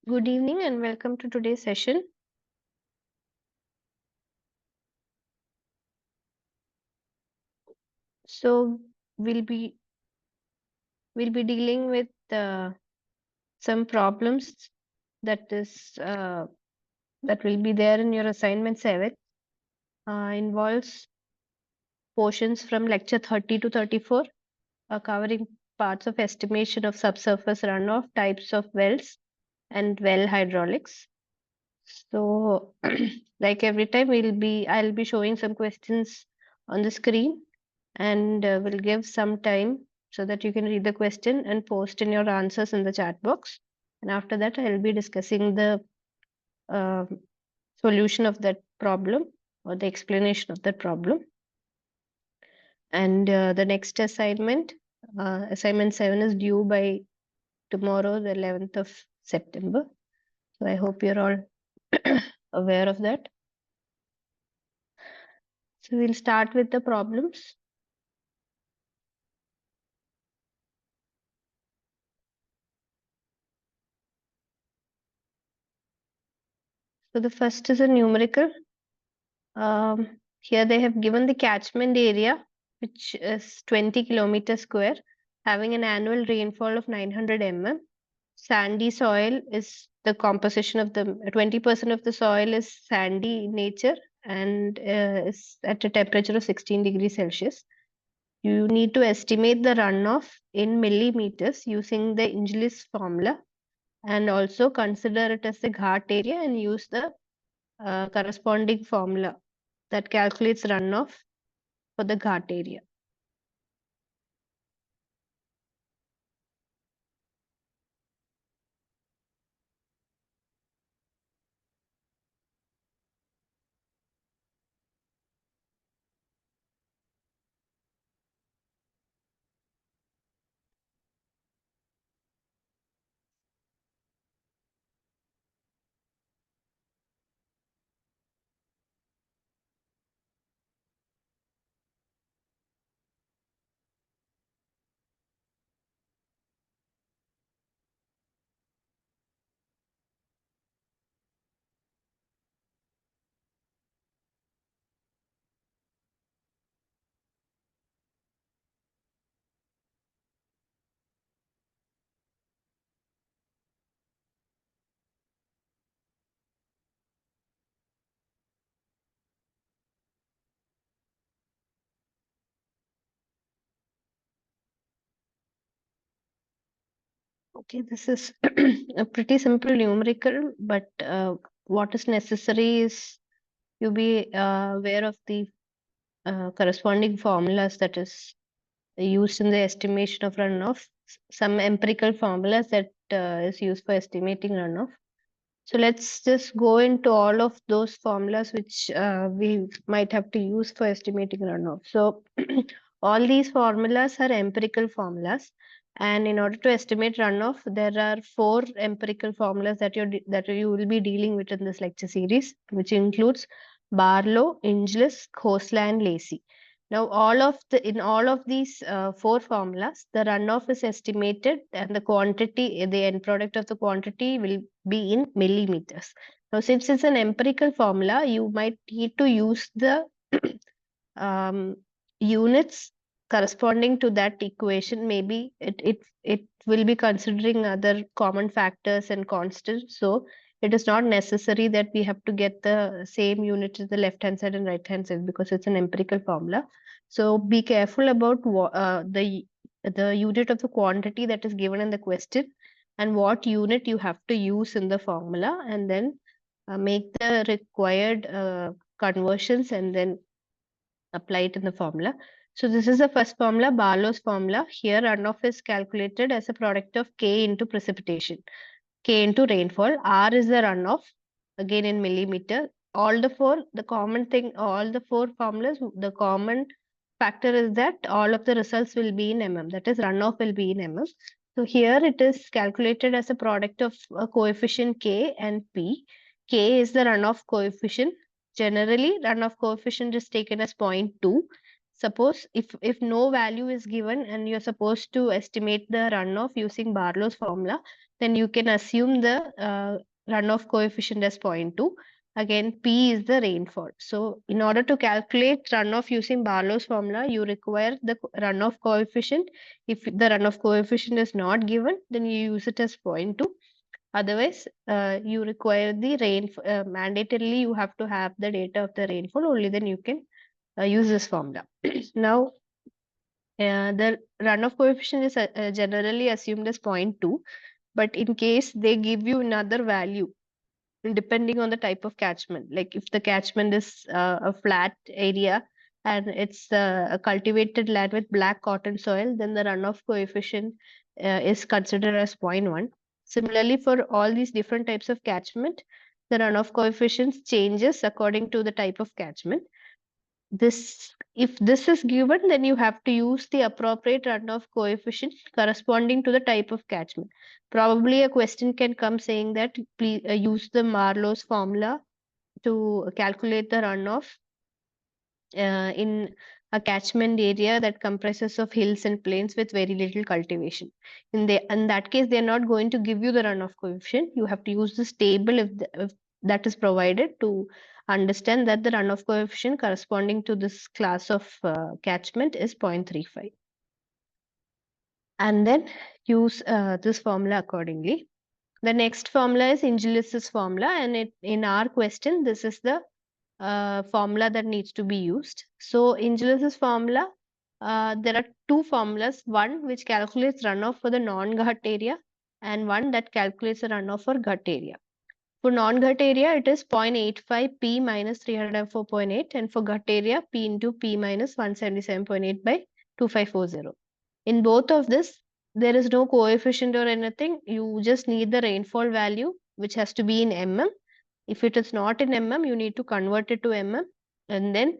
Good evening and welcome to today's session. So we'll be we'll be dealing with some problems that is that will be there in your assignment 7. Involves portions from lecture 30 to 34, covering parts of estimation of subsurface runoff, types of wells, and well hydraulics. So, like every time, I'll be showing some questions on the screen and we'll give some time so that you can read the question and post in your answers in the chat box. And after that, I'll be discussing the uh, solution of that problem or the explanation of that problem. And the next assignment, assignment 7, is due by tomorrow, the 11th of September. So I hope you're all aware of that. So we'll start with the problems. So the first is a numerical. Here they have given the catchment area, which is 20 kilometers square, having an annual rainfall of 900 mm. Sandy soil is the composition of the 20% of the soil is sandy in nature and is at a temperature of 16 degrees Celsius. You need to estimate the runoff in millimeters using the Inglis formula and also consider it as the ghat area and use the corresponding formula that calculates runoff for the ghat area. Okay, this is a pretty simple numerical, but what is necessary is you be aware of the corresponding formulas that is used in the estimation of runoff. Some empirical formulas that is used for estimating runoff. So let's just go into all of those formulas which we might have to use for estimating runoff. So all these formulas are empirical formulas. And in order to estimate runoff, there are 4 empirical formulas that you will be dealing with in this lecture series, which includes Barlow, Inglis, Khosla, and Lacey. Now, in all of these 4 formulas, the runoff is estimated, and the end product of the quantity will be in millimeters. Now, since it's an empirical formula, you might need to use the um, units corresponding to that equation. Maybe it will be considering other common factors and constants. So it is not necessary that we have to get the same unit as the left hand side and right hand side because it's an empirical formula. So be careful about the unit of the quantity that is given in the question and what unit you have to use in the formula, and then make the required conversions and then apply it in the formula. So this is the first formula, Barlow's formula. Here runoff is calculated as a product of K into precipitation, K into rainfall. R is the runoff, again in millimeter. All the 4, the common thing, all the 4 formulas, the common factor is that all of the results will be in mm. That is, runoff will be in mm. So here it is calculated as a product of a coefficient K and P. K is the runoff coefficient. Generally, runoff coefficient is taken as 0.2. suppose if no value is given and you're supposed to estimate the runoff using Barlow's formula, then you can assume the runoff coefficient as 0.2. Again, P is the rainfall. So in order to calculate runoff using Barlow's formula, you require the runoff coefficient. If the runoff coefficient is not given, then you use it as 0.2. Otherwise, you require the mandatorily you have to have the data of the rainfall, only then you can use this formula. Now, the runoff coefficient is generally assumed as 0.2, but in case they give you another value, depending on the type of catchment, like if the catchment is a flat area and it's a cultivated land with black cotton soil, then the runoff coefficient is considered as 0.1. Similarly, for all these different types of catchment, the runoff coefficients changes according to the type of catchment. If this is given, then you have to use the appropriate runoff coefficient corresponding to the type of catchment. Probably a question can come saying that please use the Marlowe's formula to calculate the runoff in a catchment area that comprises of hills and plains with very little cultivation. In that case, they're not going to give you the runoff coefficient. You have to use this table if that is provided to understand that the runoff coefficient corresponding to this class of catchment is 0.35. And then use this formula accordingly. The next formula is Inglis's formula, and in our question, this is the formula that needs to be used. So Inglis's formula, there are two formulas, one which calculates runoff for the non-gut area and one that calculates the runoff for gut area. For non-gut area, it is 0.85 P minus 304.8, and for gut area, P into P minus 177.8 by 2540. In both of this, there is no coefficient or anything. You just need the rainfall value, which has to be in mm. If it is not in mm, you need to convert it to mm and then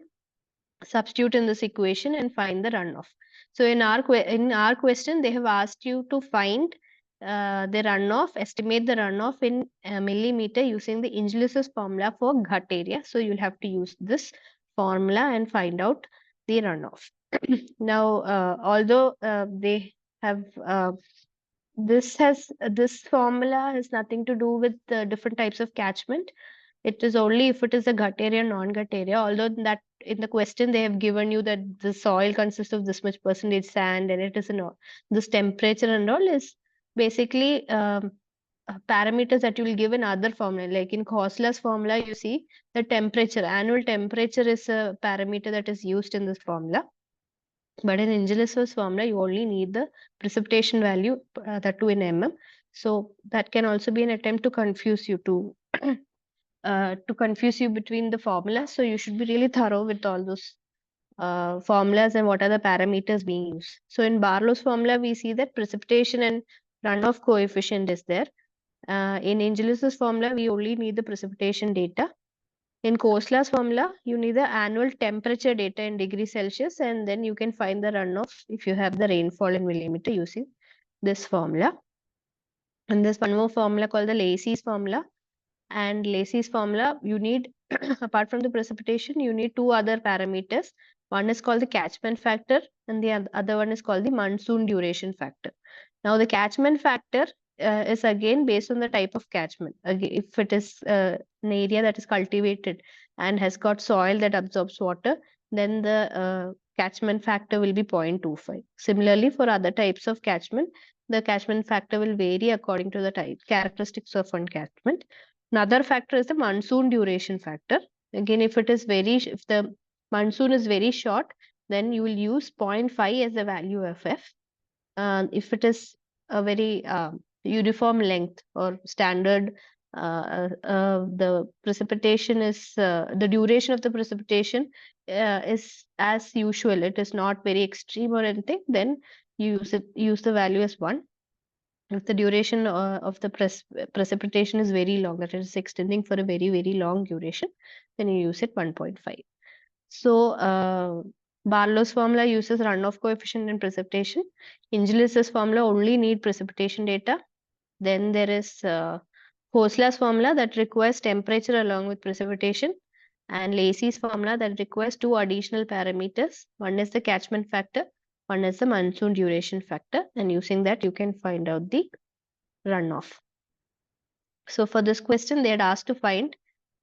substitute in this equation and find the runoff. So in our question, they have asked you to find the runoff, estimate the runoff in millimeter using the Inglis's formula for gut area. So you'll have to use this formula and find out the runoff. Now, although they have this formula has nothing to do with the different types of catchment. It is only if it is a gut area, non-gut area. Although that in the question they have given you that the soil consists of this much percentage sand and it is this temperature and all is basically parameters that you will give in other formula. Like in Khosela's formula, you see the temperature, annual temperature is a parameter that is used in this formula. But in Inglis's formula, you only need the precipitation value, that too in mm. So that can also be an attempt to confuse you to confuse you between the formulas. So you should be really thorough with all those formulas and what are the parameters being used. So in Barlow's formula, we see that precipitation and runoff coefficient is there. In Inglis's formula, we only need the precipitation data. In Khosela's formula, you need the annual temperature data in degrees Celsius, and then you can find the runoff if you have the rainfall in millimeter using this formula. And there's one more formula called the Lacey's formula. And Lacey's formula, you need, apart from the precipitation, you need two other parameters. One is called the catchment factor, and the other one is called the monsoon duration factor. Now, the catchment factor is again based on the type of catchment. Again, if it is an area that is cultivated and has got soil that absorbs water, then the catchment factor will be 0.25. Similarly, for other types of catchment, the catchment factor will vary according to the type characteristics of one catchment. Another factor is the monsoon duration factor. Again, if the monsoon is very short, then you will use 0.5 as the value of F. If it is a very uniform length or standard, the precipitation is the duration of the precipitation is as usual. It is not very extreme or anything. Then you use the value as 1. If the duration of the precipitation is very long, that is extending for a very, very long duration, then you use it 1.5. So Barlow's formula uses runoff coefficient and precipitation. Inglis's formula only need precipitation data. Then there is Khosela's formula that requires temperature along with precipitation. and Lacey's formula that requires two additional parameters. One is the catchment factor, one is the monsoon duration factor, and using that you can find out the runoff. So for this question, they had asked to find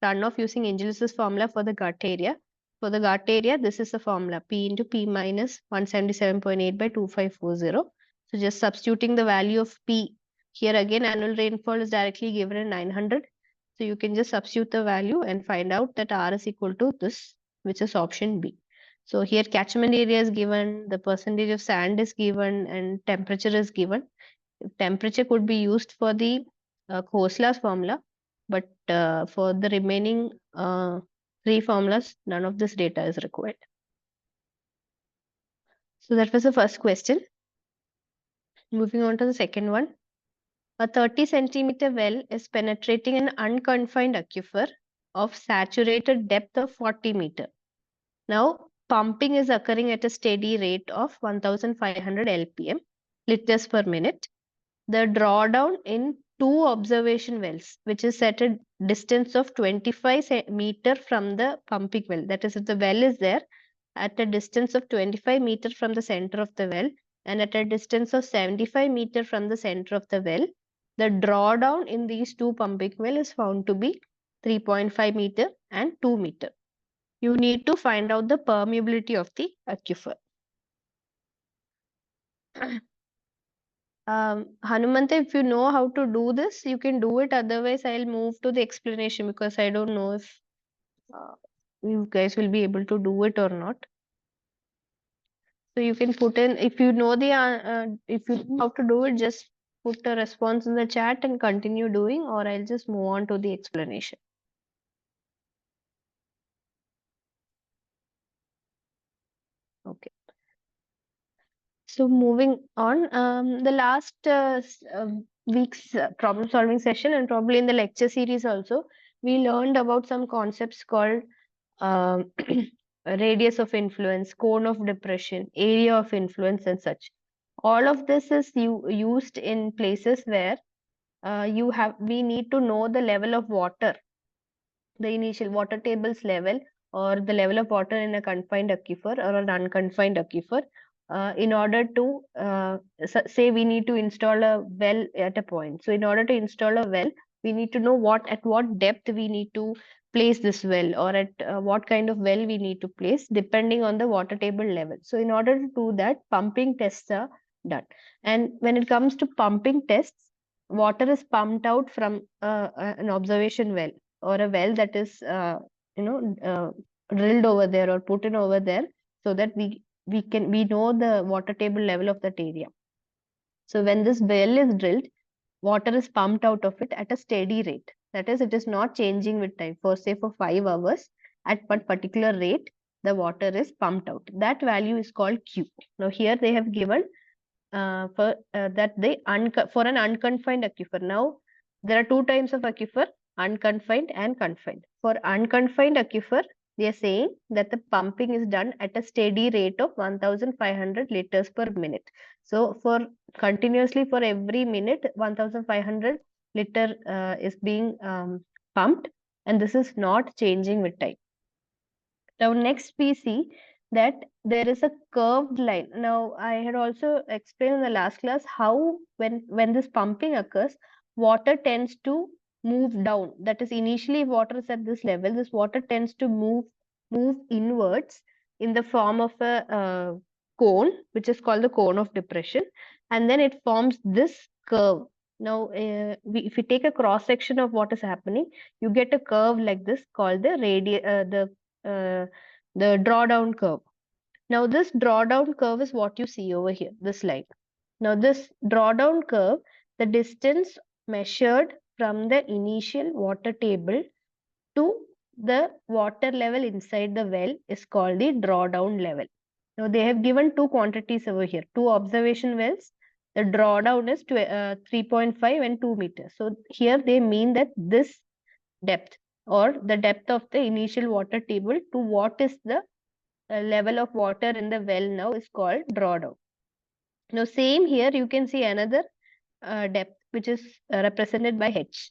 runoff using Angelus's formula for the gut area. For the gut area, this is the formula P into P minus 177.8 by 2540. So just substituting the value of P. Here again, annual rainfall is directly given in 900. So you can just substitute the value and find out that R is equal to this, which is option B. So here catchment area is given, the percentage of sand is given, and temperature is given. Temperature could be used for the Kosla's formula, but for the remaining three formulas, none of this data is required. So that was the first question. Moving on to the second one. A 30 centimeter well is penetrating an unconfined aquifer of saturated depth of 40 meter. Now, pumping is occurring at a steady rate of 1500 LPM, liters per minute. The drawdown in two observation wells, which is at a distance of 25 meter from the pumping well. That is, if the well is there at a distance of 25 meter from the center of the well and at a distance of 75 meter from the center of the well, the drawdown in these two pumping well is found to be 3.5 meter and 2 meter. You need to find out the permeability of the aquifer. Hanumanta, if you know how to do this, you can do it. Otherwise, I'll move to the explanation because I don't know if you guys will be able to do it or not. So you can put in, if you know if you know how to do it, just put a response in the chat and continue doing, or I'll just move on to the explanation. Okay. So moving on, the last week's problem solving session and probably in the lecture series also, we learned about some concepts called radius of influence, cone of depression, area of influence and such. All of this is used in places where we need to know the level of water, the initial water tables level or the level of water in a confined aquifer or an unconfined aquifer in order to say we need to install a well at a point. So in order to install a well, we need to know at what depth we need to place this well or at what kind of well we need to place depending on the water table level. So in order to do that, pumping tests are done. And when it comes to pumping tests, water is pumped out from an observation well or a well that is drilled over there or put in over there so that we know the water table level of that area. So when this well is drilled, water is pumped out of it at a steady rate. That is, it is not changing with time. For say for 5 hours at one particular rate, the water is pumped out. That value is called Q. Now here they have given for an unconfined aquifer. Now there are two types of aquifer, unconfined and confined. For unconfined aquifer, they are saying that the pumping is done at a steady rate of 1500 liters per minute. So for continuously for every minute 1500 liter is being pumped, and this is not changing with time. Now next we see that there is a curved line. Now I had also explained in the last class how when this pumping occurs, water tends to move down. That is, initially water is at this level, this water tends to move inwards in the form of a cone, which is called the cone of depression, and then it forms this curve. Now if we take a cross section of what is happening, you get a curve like this called the drawdown curve. Now this drawdown curve is what you see over here, this line. Now this drawdown curve, the distance measured from the initial water table to the water level inside the well is called the drawdown level. Now they have given two quantities over here, two observation wells. The drawdown is 3.5 and 2 meters. So here they mean that this depth or the depth of the initial water table to what is the level of water in the well now is called drawdown. Now same here you can see another depth which is represented by H.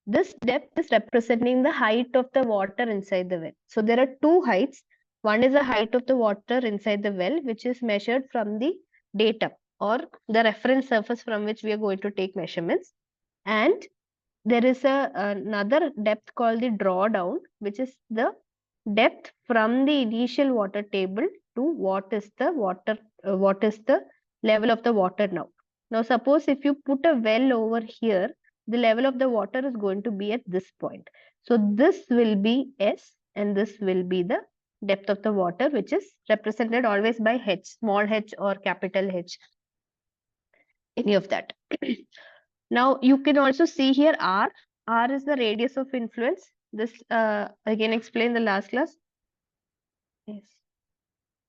This depth is representing the height of the water inside the well. So there are two heights. One is the height of the water inside the well, which is measured from the datum or the reference surface from which we are going to take measurements. And there is another depth called the drawdown, which is the depth from the initial water table to what is the level of the water now. Now, suppose if you put a well over here, the level of the water is going to be at this point. So this will be S and this will be the depth of the water, which is represented always by H, small h or capital H, any of that. Now you can also see here R. R is the radius of influence. This again explained in the last class. Yes.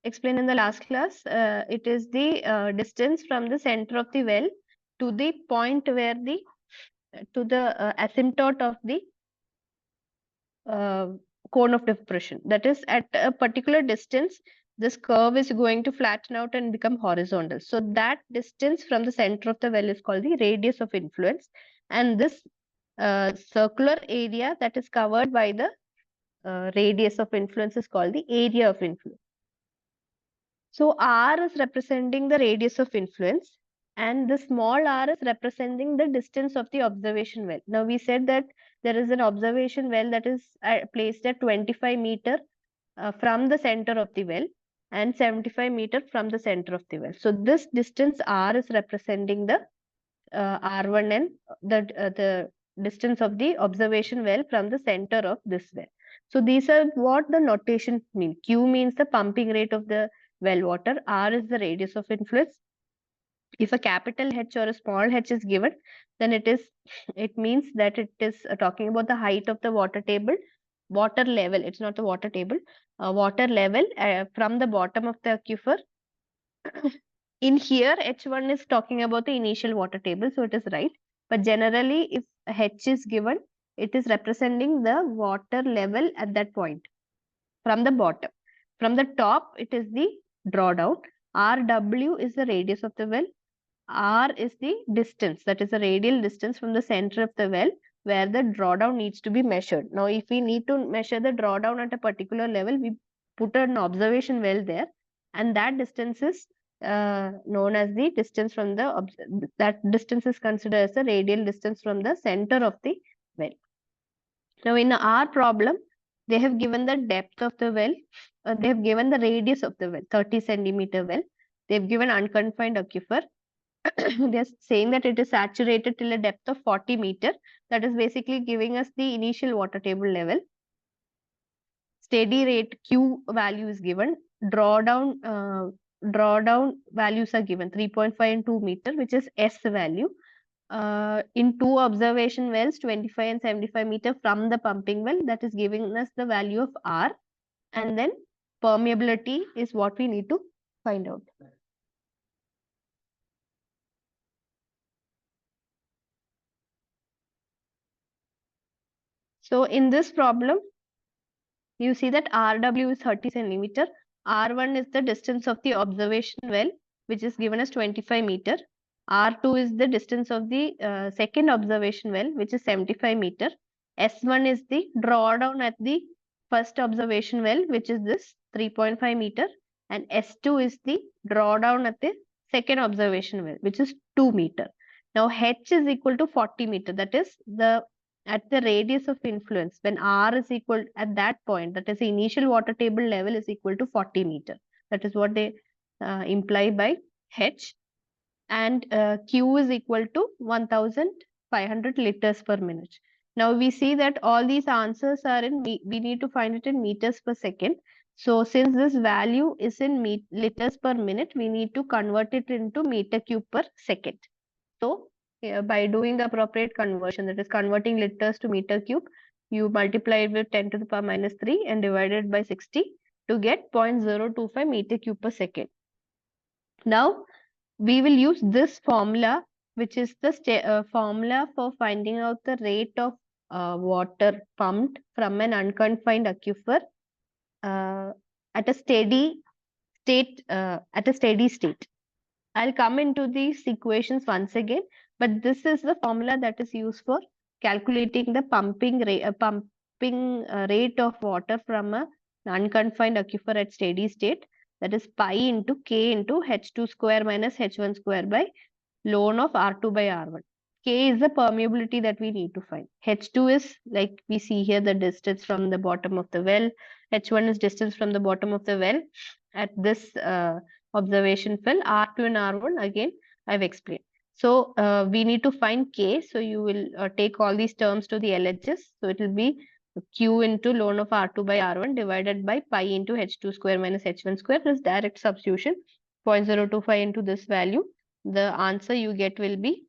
Explained in the last class. It is the distance from the center of the well to the point where the asymptote of the uh, cone of depression. That is, at a particular distance, this curve is going to flatten out and become horizontal. So that distance from the center of the well is called the radius of influence. And this circular area that is covered by the radius of influence is called the area of influence. So R is representing the radius of influence and the small r is representing the distance of the observation well. Now we said that there is an observation well that is placed at 25 meter from the center of the well and 75 meter from the center of the well. So this distance R is representing the R1 and the distance of the observation well from the center of this well. So these are what the notation mean. Q means the pumping rate of the well water. R is the radius of influence. If a capital H or a small h is given, then it means that it is talking about the height of the water table, water level. It's not the water table, water level from the bottom of the aquifer. In here, H1 is talking about the initial water table, so it is right. But generally, if H is given, it is representing the water level at that point from the bottom. From the top, it is the drawdown. RW is the radius of the well. R is the distance, that is the radial distance from the center of the well where the drawdown needs to be measured. Now, if we need to measure the drawdown at a particular level, we put an observation well there, and that distance is known as the distance from that distance is considered as the radial distance from the center of the well. Now, in our problem, they have given the depth of the well, they have given the radius of the well, 30 centimeter well. They have given unconfined aquifer. They are saying that it is saturated till a depth of 40 meter. That is basically giving us the initial water table level. Steady rate Q value is given. Drawdown values are given 3.5 and 2 meter, which is S value. In two observation wells, 25 and 75 meter from the pumping well, that is giving us the value of R. And then permeability is what we need to find out. So in this problem, you see that RW is 30 centimeter. R1 is the distance of the observation well, which is given as 25 meter. R2 is the distance of the second observation well, which is 75 meter. S1 is the drawdown at the first observation well, which is this 3.5 meter. And S2 is the drawdown at the second observation well, which is 2 meter. Now H is equal to 40 meter. That is at the radius of influence, when R is equal at that point, that is the initial water table level is equal to 40 meter. That is what they imply by H. And Q is equal to 1500 liters per minute. Now we see that all these answers are we need to find it in meters per second. So since this value is in liters per minute, we need to convert it into meter cube per second. So by doing the appropriate conversion, that is converting liters to meter cube, you multiply it with 10 to the power minus 3 and divide it by 60 to get 0.025 meter cube per second. Now, we will use this formula, which is the formula for finding out the rate of water pumped from an unconfined aquifer at a steady state. I'll come into these equations once again, but this is the formula that is used for calculating the pumping rate of water from a unconfined aquifer at steady state, that is pi into k into h2 square minus h1 square by ln of R2 by R1. K is the permeability that we need to find. H2 is, like we see here, the distance from the bottom of the well. H1 is distance from the bottom of the well at this observation well. R2 and R1, again, I've explained. So we need to find K. So you will take all these terms to the LHS. So it will be Q into ln of R2 by R1 divided by pi into H2 square minus H1 square. This direct substitution, 0.025 into this value. The answer you get will be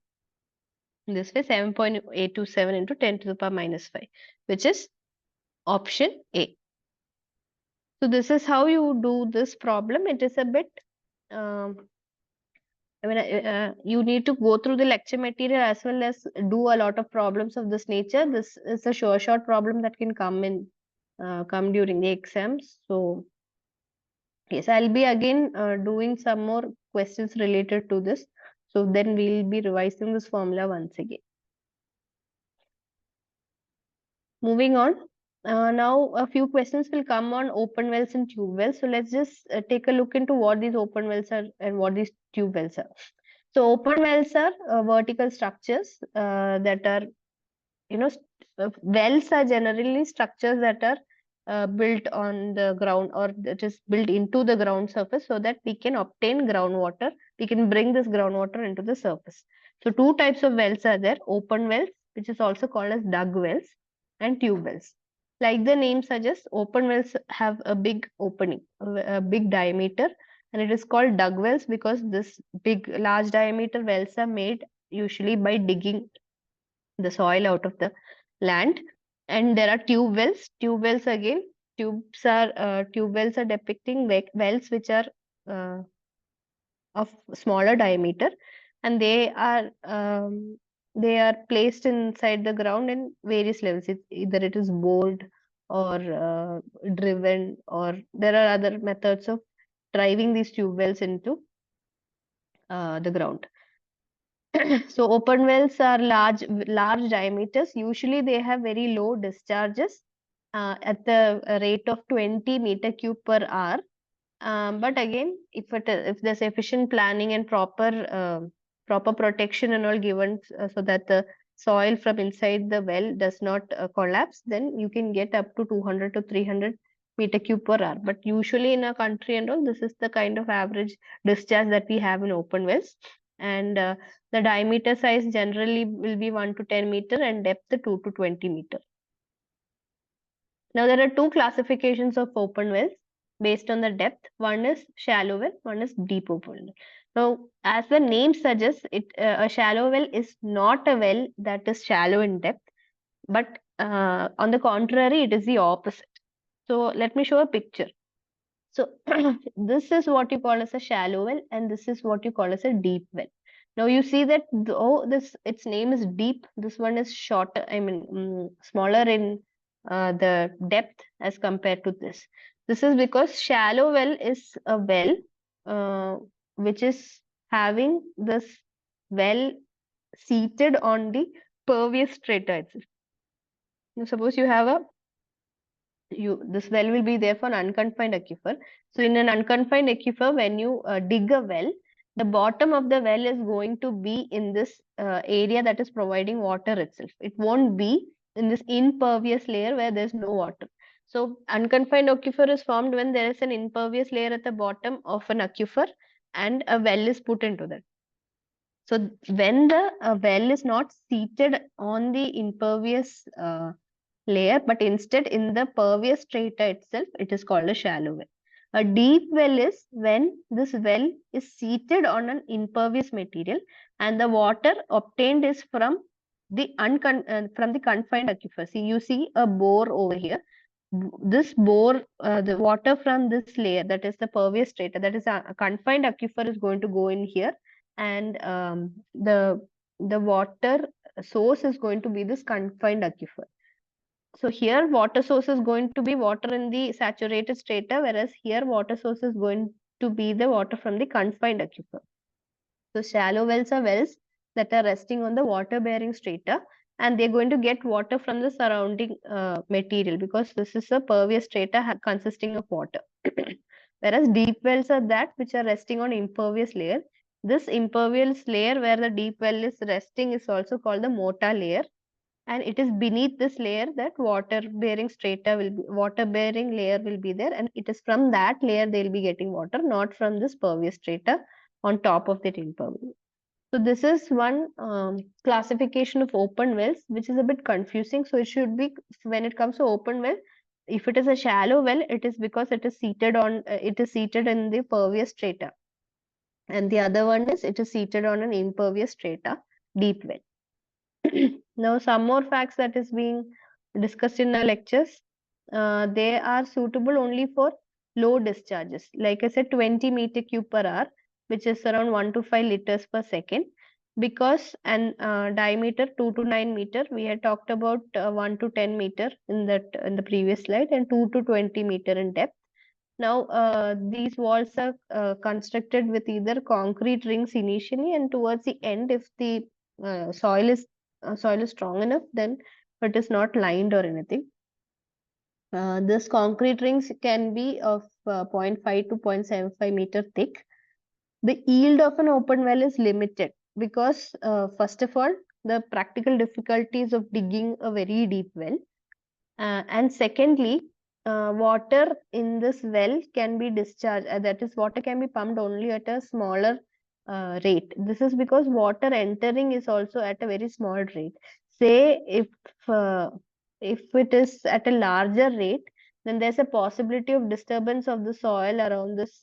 this way, 7.827 into 10 to the power minus 5, which is option A. So this is how you do this problem. It is a bit, you need to go through the lecture material as well as do a lot of problems of this nature. This is a sure shot problem that can come during the exams. So yes, I'll be again doing some more questions related to this. So then we'll be revising this formula once again. Moving on. Now a few questions will come on open wells and tube wells. So let's just take a look into what these open wells are and what these tube wells are. So open wells are vertical structures that are, wells are generally structures that are built on the ground, or that is built into the ground surface, so that we can obtain groundwater. We can bring this groundwater into the surface. So two types of wells are there: open wells, which is also called as dug wells, and tube wells. Like the name suggests, open wells have a big opening, a big diameter, and it is called dug wells because this large diameter wells are made usually by digging the soil out of the land. And there are tube wells. Tube wells again, tube wells are depicting wells which are of smaller diameter, and they are placed inside the ground in various levels. Either it is bored or driven, or there are other methods of driving these tube wells into the ground. So open wells are large diameters. Usually they have very low discharges at the rate of 20 meter cube per hour. But again, if there's efficient planning and proper protection and all given, so that the soil from inside the well does not collapse, then you can get up to 200 to 300 meter cube per hour. But usually in our country and all, this is the kind of average discharge that we have in open wells. And the diameter size generally will be 1 to 10 meter and depth 2 to 20 meter. Now there are two classifications of open wells based on the depth. One is shallow well, one is deep open well. So as the name suggests, a shallow well is not a well that is shallow in depth, but on the contrary, it is the opposite. So let me show a picture. So this is what you call as a shallow well, and this is what you call as a deep well. Now you see that its name is deep. This one is shorter, smaller in the depth as compared to this. This is because shallow well is a well which is having this well seated on the pervious strata itself. Now, suppose you have this well will be there for an unconfined aquifer. So in an unconfined aquifer, when you dig a well, the bottom of the well is going to be in this area that is providing water itself. It won't be in this impervious layer where there's no water. So unconfined aquifer is formed when there is an impervious layer at the bottom of an aquifer and a well is put into that. So when the well is not seated on the impervious layer, but instead in the pervious strata itself, it is called a shallow well. A deep well is when this well is seated on an impervious material and the water obtained is from the confined aquifer. See, you see a bore over here. This bore, the water from this layer, that is the pervious strata, that is a confined aquifer, is going to go in here, and the water source is going to be this confined aquifer. So here water source is going to be water in the saturated strata, whereas here water source is going to be the water from the confined aquifer. So shallow wells are wells that are resting on the water bearing strata, and they're going to get water from the surrounding material, because this is a pervious strata consisting of water. Whereas deep wells are that which are resting on impervious layer. This impervious layer where the deep well is resting is also called the mota layer, and it is beneath this layer that water bearing layer will be there, and it is from that layer they'll be getting water, not from this pervious strata on top of that impervious. So this is one classification of open wells, which is a bit confusing. So it should be, when it comes to open well, if it is a shallow well, it is because it is seated in the pervious strata, and the other one is it is seated on an impervious strata, deep well. Now, some more facts that is being discussed in our lectures. They are suitable only for low discharges. Like I said, 20 meter cube per hour, which is around 1 to 5 liters per second. Because and diameter 2 to 9 meter, we had talked about 1 to 10 meter in the previous slide, and 2 to 20 meter in depth. Now, these walls are constructed with either concrete rings initially, and towards the end, if the soil is strong enough, then it is not lined or anything. This concrete rings can be of 0.5 to 0.75 meter thick. The yield of an open well is limited because, first of all, the practical difficulties of digging a very deep well. And secondly, water in this well can be discharged, that is, water can be pumped only at a smaller rate. This is because water entering is also at a very small rate. Say uh, if it is at a larger rate, then there's a possibility of disturbance of the soil around this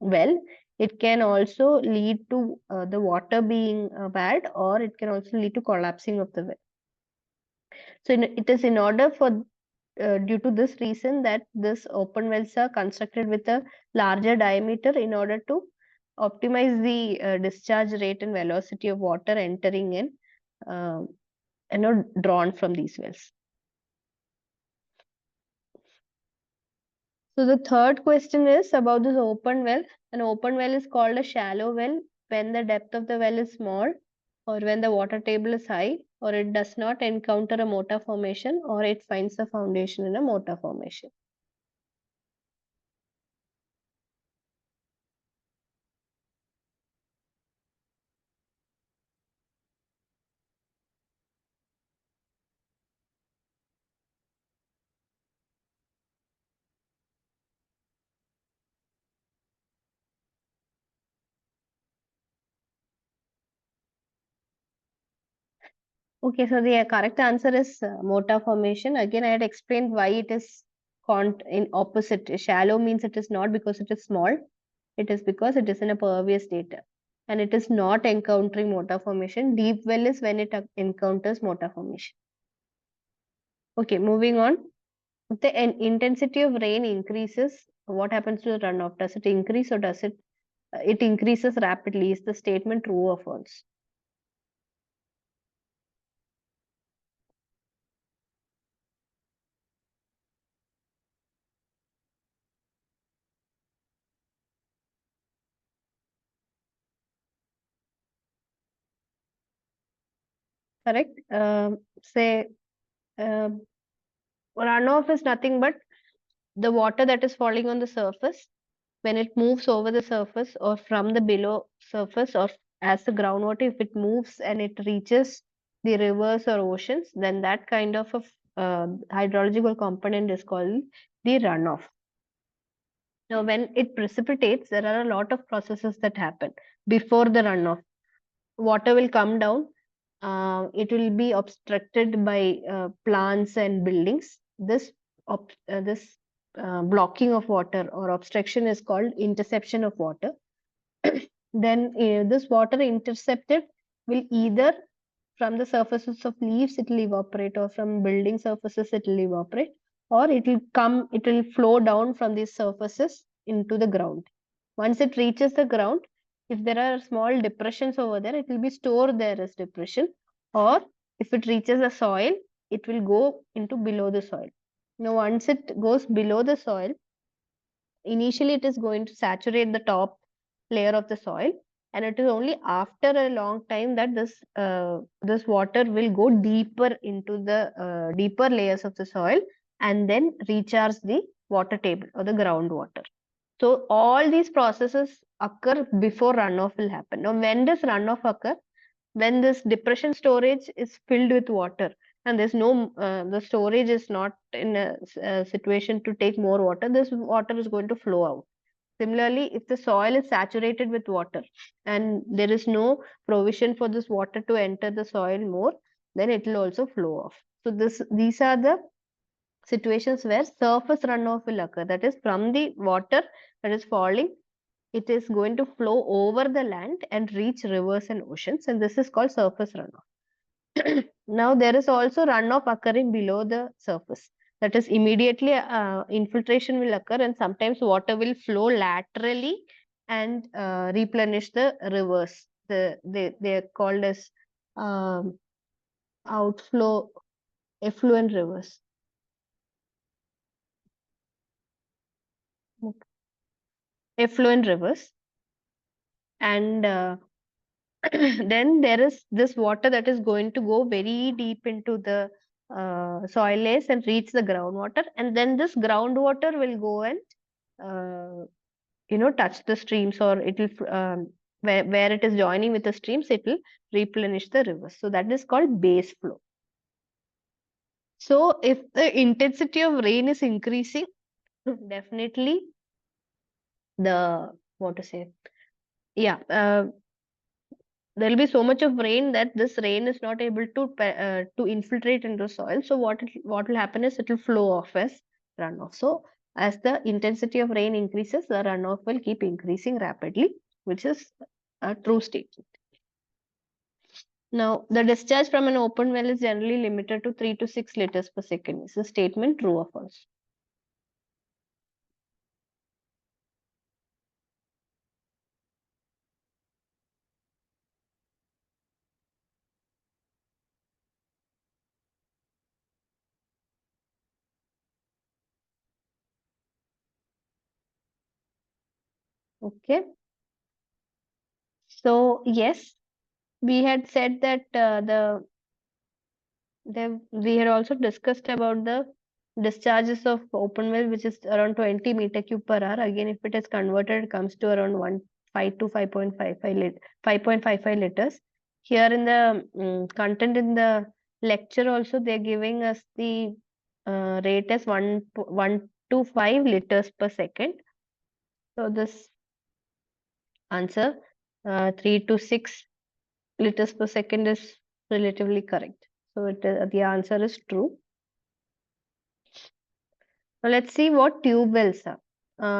well. It can also lead to the water being bad, or it can also lead to collapsing of the well. So it is in order for due to this reason that this open wells are constructed with a larger diameter in order to optimize the discharge rate and velocity of water entering in, uh, drawn from these wells. So the third question is about this open well. An open well is called a shallow well when the depth of the well is small, or when the water table is high, or it does not encounter a mota formation, or it finds the foundation in a mota formation. Okay, so the correct answer is mota formation. Again, I had explained why it is in opposite. Shallow means it is not because it is small. It is because it is in a pervious state, and it is not encountering mota formation. Deep well is when it encounters mota formation. Okay, moving on. If the intensity of rain increases, what happens to the runoff? Does it increase, or does it increases rapidly? Is the statement true or false? Correct. Say uh, runoff is nothing but the water that is falling on the surface when it moves over the surface, or from the below surface, or as the groundwater, if it moves and it reaches the rivers or oceans, then that kind of a hydrological component is called the runoff. Now, when it precipitates, there are a lot of processes that happen before the runoff. Water will come down. It will be obstructed by plants and buildings. This blocking of water or obstruction is called interception of water. Then this water intercepted will either from the surfaces of leaves it will evaporate, or from building surfaces it will evaporate, or it will flow down from these surfaces into the ground. Once it reaches the ground, if there are small depressions over there, it will be stored there as depression, or if it reaches the soil, it will go into below the soil. Now once it goes below the soil, initially it is going to saturate the top layer of the soil, and it is only after a long time that this water will go deeper into the deeper layers of the soil and then recharge the water table or the groundwater. So all these processes occur before runoff will happen. Now, when does runoff occur? When this depression storage is filled with water and there's no the storage is not in a situation to take more water, this water is going to flow out. Similarly, if the soil is saturated with water and there is no provision for this water to enter the soil more, then it will also flow off. So these are the situations where surface runoff will occur. That is, from the water that is falling, it is going to flow over the land and reach rivers and oceans, and this is called surface runoff. Now, there is also runoff occurring below the surface. That is, immediately infiltration will occur, and sometimes water will flow laterally and replenish the rivers. They are called as um, outflow effluent rivers. Effluent rivers. And then there is this water that is going to go very deep into the soil layers and reach the groundwater, and then this groundwater will go and touch the streams, or it will where it is joining with the streams, it will replenish the rivers. So that is called base flow. So if the intensity of rain is increasing, definitely the what to say, yeah, there will be so much of rain that this rain is not able to infiltrate into soil. So what will happen is it will flow off as runoff. So as the intensity of rain increases, the runoff will keep increasing rapidly, which is a true statement. Now, the discharge from an open well is generally limited to 3 to 6 liters per second. Is the statement true or false? Okay. So yes, we had said that we had also discussed about the discharges of open well, which is around 20 meter cube per hour. Again, if it is converted, it comes to around 1.5 to 5.55 liters. Here in the content in the lecture also, they're giving us the rate as 1 to 5 liters per second. So this answer, 3 to 6 liters per second, is relatively correct. So the answer is true. Now let's see what tube wells are.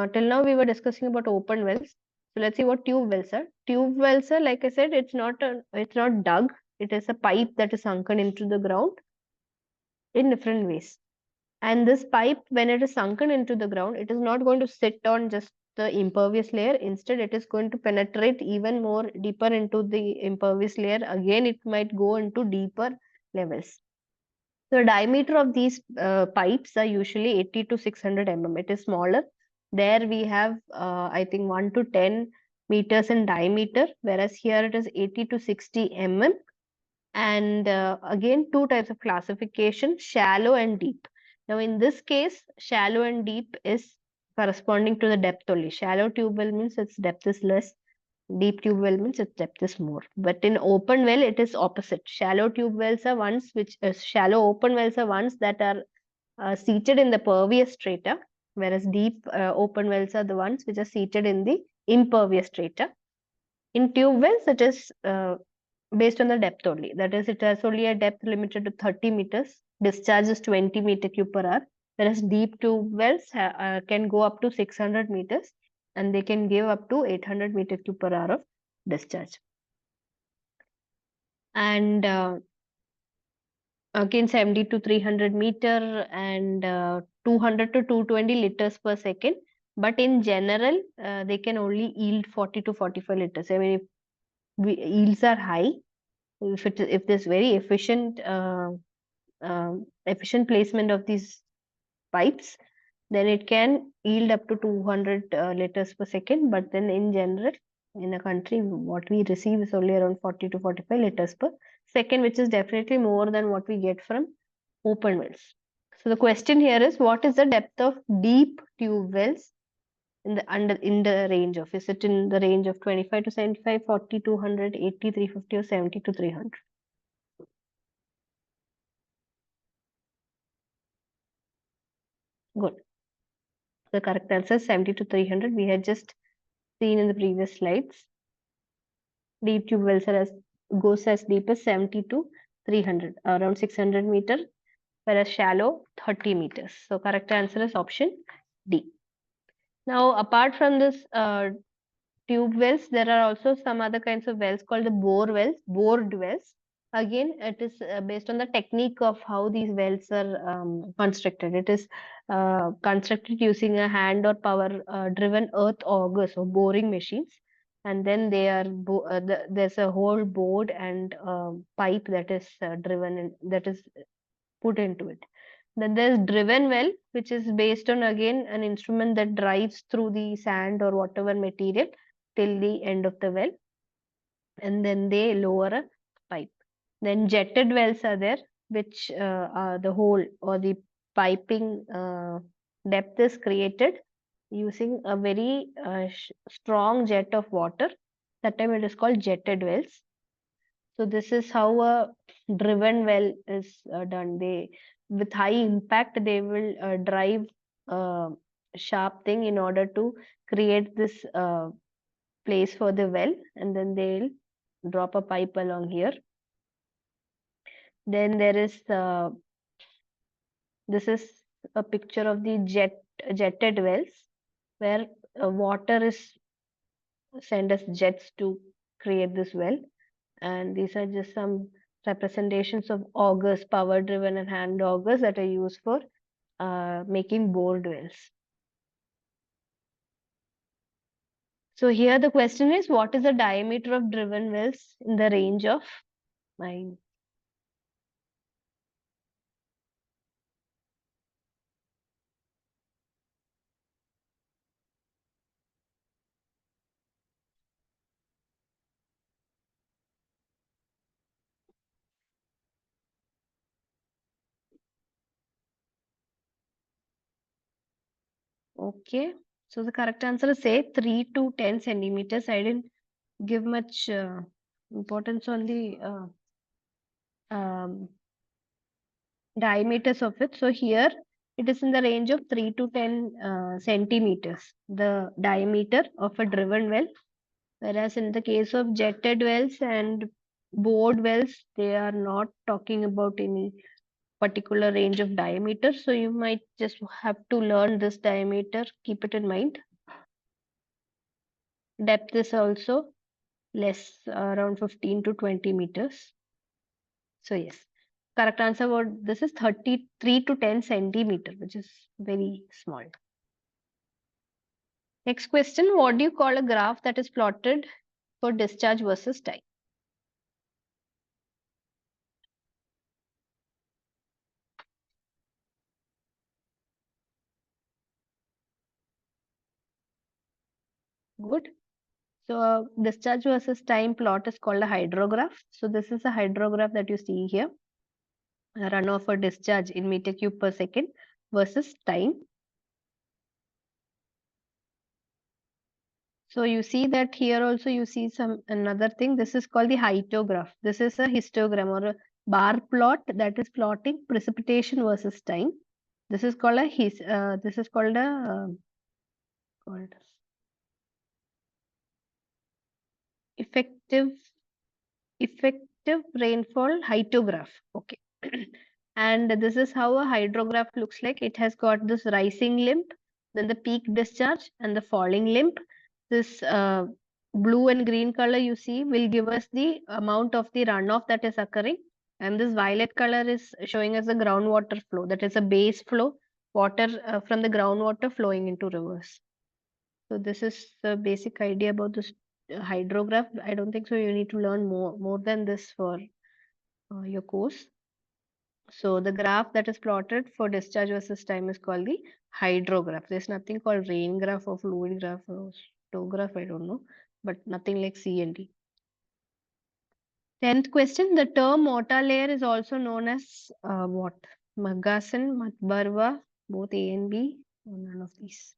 Till now we were discussing about open wells. So let's see what tube wells are. Tube wells are, like I said, it's not dug. It is a pipe that is sunken into the ground in different ways. And this pipe, when it is sunken into the ground, it is not going to sit on just the impervious layer. Instead, it is going to penetrate even more deeper into the impervious layer. Again, it might go into deeper levels. The diameter of these pipes are usually 80 to 600 mm. It is smaller. There we have, I think, 1 to 10 meters in diameter, whereas here it is 80 to 60 mm. And again, two types of classification, shallow and deep. Now, in this case, shallow and deep is corresponding to the depth only. Shallow tube well means its depth is less. Deep tube well means its depth is more. But in open well, it is opposite. Shallow tube wells are ones which shallow open wells are ones that are seated in the pervious strata, whereas deep open wells are the ones which are seated in the impervious strata. In tube wells, it is based on the depth only. That is, it has only a depth limited to 30 meters. Discharge is 20 meter cube per hour. Whereas deep tube wells can go up to 600 meters, and they can give up to 800 meter cube per hour of discharge. And again, 70 to 300 meter and 200 to 220 liters per second. But in general, they can only yield 40 to 45 liters. I mean, if yields are high, if there's very efficient placement of these pipes, then it can yield up to 200 liters per second. But then in general, in a country, what we receive is only around 40 to 45 liters per second, which is definitely more than what we get from open wells. So the question here is, what is the depth of deep tube wells in the range of, is it in the range of 25 to 75, 40 to 100, 80, 350, or 70 to 300? Good. The correct answer is 70 to 300. We had just seen in the previous slides. Deep tube wells goes as deep as 70 to 300, around 600 meter, whereas shallow 30 meters. So correct answer is option D. Now, apart from this tube wells, there are also some other kinds of wells called the bored wells. Again, it is based on the technique of how these wells are constructed. It is constructed using a hand or power driven earth augers or boring machines. And then they are there's a whole board and pipe that is driven and that is put into it. Then there's driven well, which is based on again an instrument that drives through the sand or whatever material till the end of the well, and then they lower a pipe. Then jetted wells are there, which are the hole or the piping depth is created using a very strong jet of water. That time it is called jetted wells. So this is how a driven well is done. They, with high impact, they will drive a sharp thing in order to create this place for the well, and then they'll drop a pipe along here. Then there is this is a picture of the jetted wells where water is sent as jets to create this well, and these are just some representations of augers, power driven and hand augers that are used for making bored wells. So here the question is, what is the diameter of driven wells in the range of 9? Okay, so the correct answer is say 3 to 10 centimeters. I didn't give much importance on the um, diameters of it. So here it is in the range of 3 to 10 centimeters, the diameter of a driven well. Whereas in the case of jetted wells and bored wells, they are not talking about any particular range of diameter. So you might just have to learn this diameter, keep it in mind. Depth is also less, around 15 to 20 meters. So yes, correct answer for this is 33 to 10 centimeter, which is very small. Next question, what do you call a graph that is plotted for discharge versus time? Good. So discharge versus time plot is called a hydrograph. So this is a hydrograph that you see here. A runoff or discharge in meter cube per second versus time. So you see that here also you see some another thing. This is called the hydrograph. This is a histogram or a bar plot that is plotting precipitation versus time. This is called a called effective effective rainfall hydrograph. Okay. And this is how a hydrograph looks like. It has got this rising limb, then the peak discharge and the falling limb. This blue and green color you see will give us the amount of the runoff that is occurring. And this violet color is showing us the groundwater flow. That is a base flow, water from the groundwater flowing into rivers. So this is the basic idea about this hydrograph. I don't think so. You need to learn more than this for your course. So the graph that is plotted for discharge versus time is called the hydrograph. There's nothing called rain graph or fluid graph. photograph, I don't know, but nothing like C and D. 10th question. The term mortar layer is also known as what? Magasan, Matbarwa, both A and B, or none of these.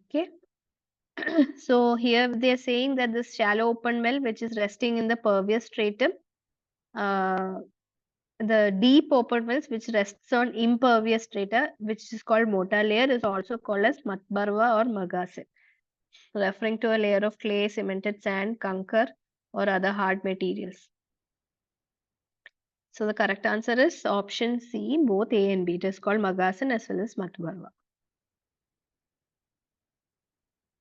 Okay. So here they're saying that this shallow open well, which is resting in the pervious stratum, uh, the deep open wells, which rests on impervious strata, which is called mortar layer, is also called as Matbarwa or Magasan, referring to a layer of clay, cemented sand, concrete, or other hard materials. So the correct answer is option C, both A and B. It is called Magasan as well as Matbarwa.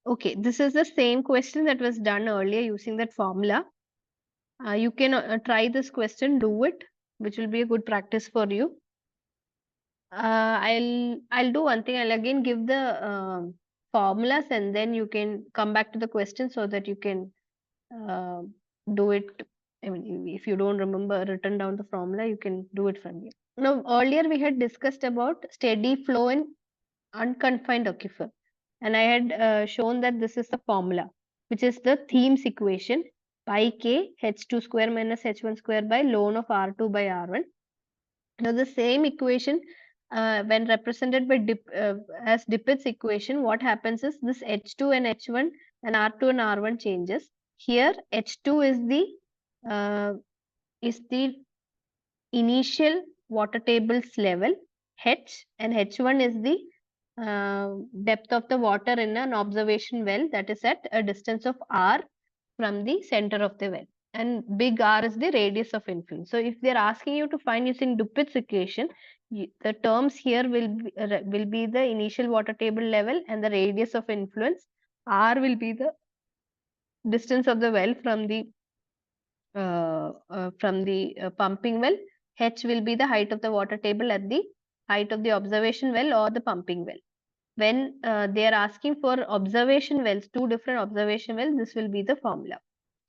Okay, this is the same question that was done earlier using that formula. You can try this question, do it, which will be a good practice for you. I'll do one thing. I'll again give the formulas, and then you can come back to the question so that you can uh, do it. I mean, if you don't remember, written down the formula, you can do it from here. Now, earlier we had discussed about steady flow in unconfined aquifer, and I had shown that this is the formula, which is the Themes equation, pi k h2 square minus h1 square by ln of r2 by r1. Now, the same equation, when represented by as Dipit's equation, what happens is this H2 and H1 and R2 and R1 changes. Here, H2 uh, is the initial water table's level, H, and H1 is the depth of the water in an observation well, that is at a distance of R from the center of the well, and big R is the radius of influence. So if they're asking you to find using Dupit's equation, the terms here will be the initial water table level and the radius of influence. R will be the distance of the well from the pumping well. H will be the height of the water table at the height of the observation well or the pumping well. When they are asking for observation wells, two different observation wells, this will be the formula.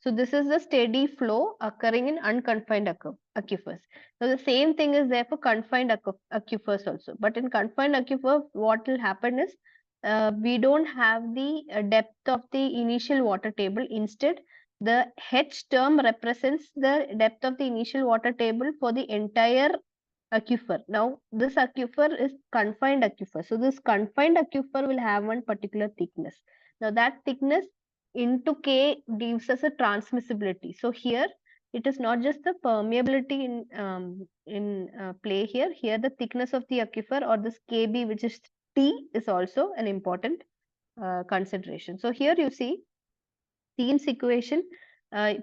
So this is the steady flow occurring in unconfined aquifers. So the same thing is there for confined aquifers also. But in confined aquifer, what will happen is we don't have the depth of the initial water table. Instead, the H term represents the depth of the initial water table for the entire aquifer. Now, this aquifer is confined aquifer. So, this confined aquifer will have one particular thickness. Now, that thickness into K gives us a transmissibility. So, here it is not just the permeability in play here. Here, the thickness of the aquifer or this KB, which is T, is also an important consideration. So, here you see Themes equation.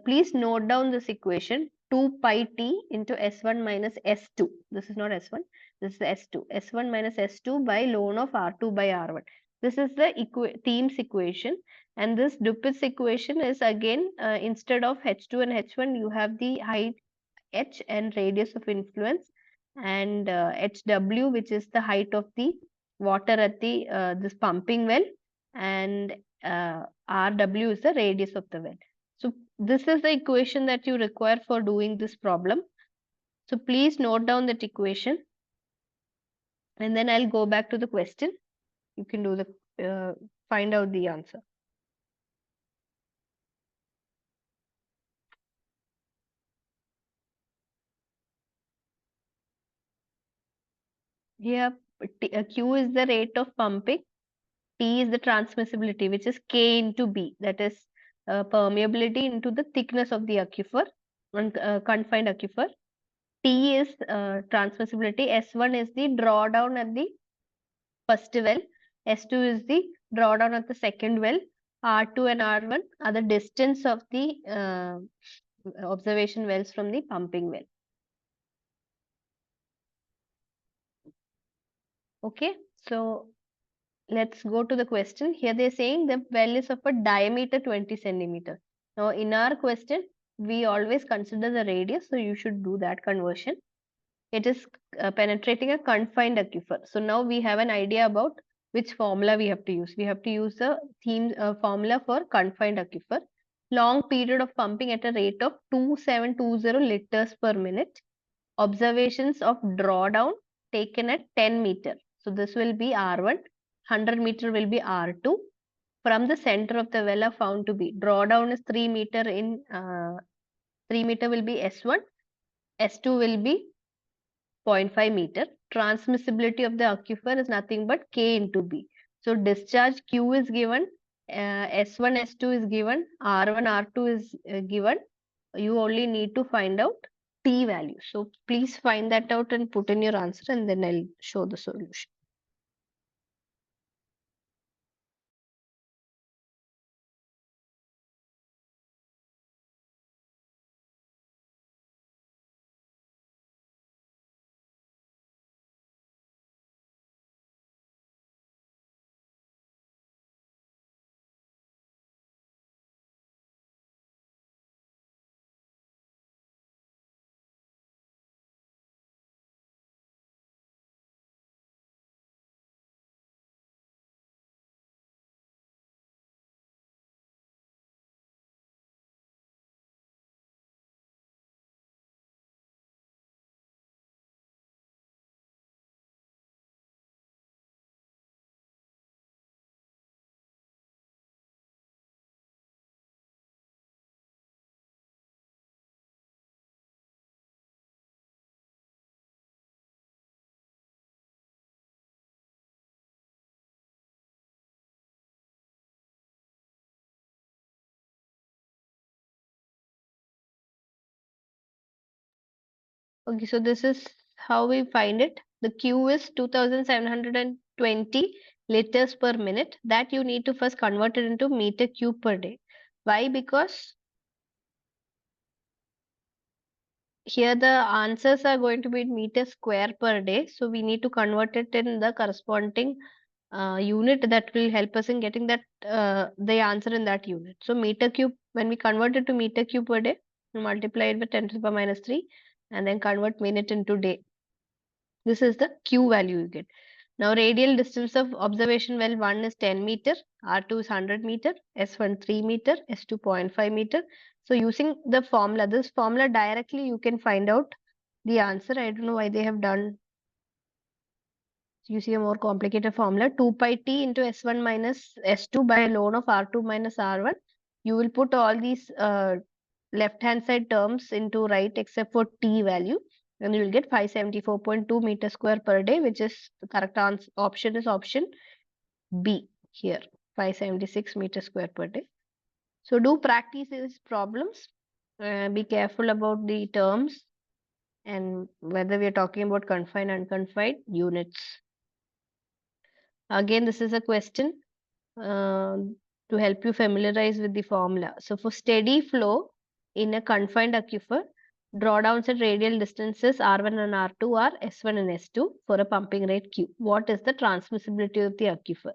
Please note down this equation, 2 pi t into S1 minus S2. This is not S1, this is S2. S1 minus S2 by ln of R2 by R1. This is the Themes equation. And this Dupit's equation is again, instead of H2 and H1, you have the height H and radius of influence, and HW, which is the height of the water at the this pumping well, and RW is the radius of the well. So this is the equation that you require for doing this problem. So please note down that equation, and then I'll go back to the question. You can do the find out the answer. Here, Q is the rate of pumping. T is the transmissibility, which is K into B, that is permeability into the thickness of the aquifer, confined aquifer. T is transmissibility. S1 is the drawdown at the first well. S2 is the drawdown at the second well. R2 and R1 are the distance of the observation wells from the pumping well. Okay, so let's go to the question. Here they're saying the well is of a diameter 20 centimeter. Now, in our question, we always consider the radius, so you should do that conversion. It is penetrating a confined aquifer. So now we have an idea about which formula we have to use. We have to use the formula for confined aquifer. Long period of pumping at a rate of 2720 liters per minute. Observations of drawdown taken at 10 meter. So this will be R1. 100 meter will be R2. From the center of the well are found to be, drawdown is 3 meter in 3 meter will be S1, S2 will be 0.5 meter. Transmissibility of the aquifer is nothing but K into B. So discharge Q is given, S1, S2 is given, R1, R2 is given. You only need to find out T value. So please find that out and put in your answer, and then I'll show the solution. Okay, so this is how we find it. The Q is 2720 liters per minute. That you need to first convert it into meter cube per day. Why? Because here the answers are going to be in meter square per day. So we need to convert it in the corresponding unit that will help us in getting that the answer in that unit. So meter cube, when we convert it to meter cube per day, we multiply it with 10 to the power minus 3 and then convert minute into day. This is the Q value you get. Now radial distance of observation well 1 is 10 meter, R2 is 100 meter, S1 3 meter, S2 0.5 meter. So using the formula, this formula directly you can find out the answer. I don't know why they have done, you see a more complicated formula. 2 pi t into S1 minus S2 by ln of R2 minus R1. You will put all these left hand side terms into right except for t value, and you will get 574.2 meter square per day, which is the correct answer. Option is option B here, 576 meter square per day. So do practice these problems. Be careful about the terms and whether we are talking about confined unconfined units. Again, this is a question to help you familiarize with the formula. So for steady flow in a confined aquifer, drawdowns at radial distances R1 and R2 are S1 and S2 for a pumping rate Q. What is the transmissibility of the aquifer?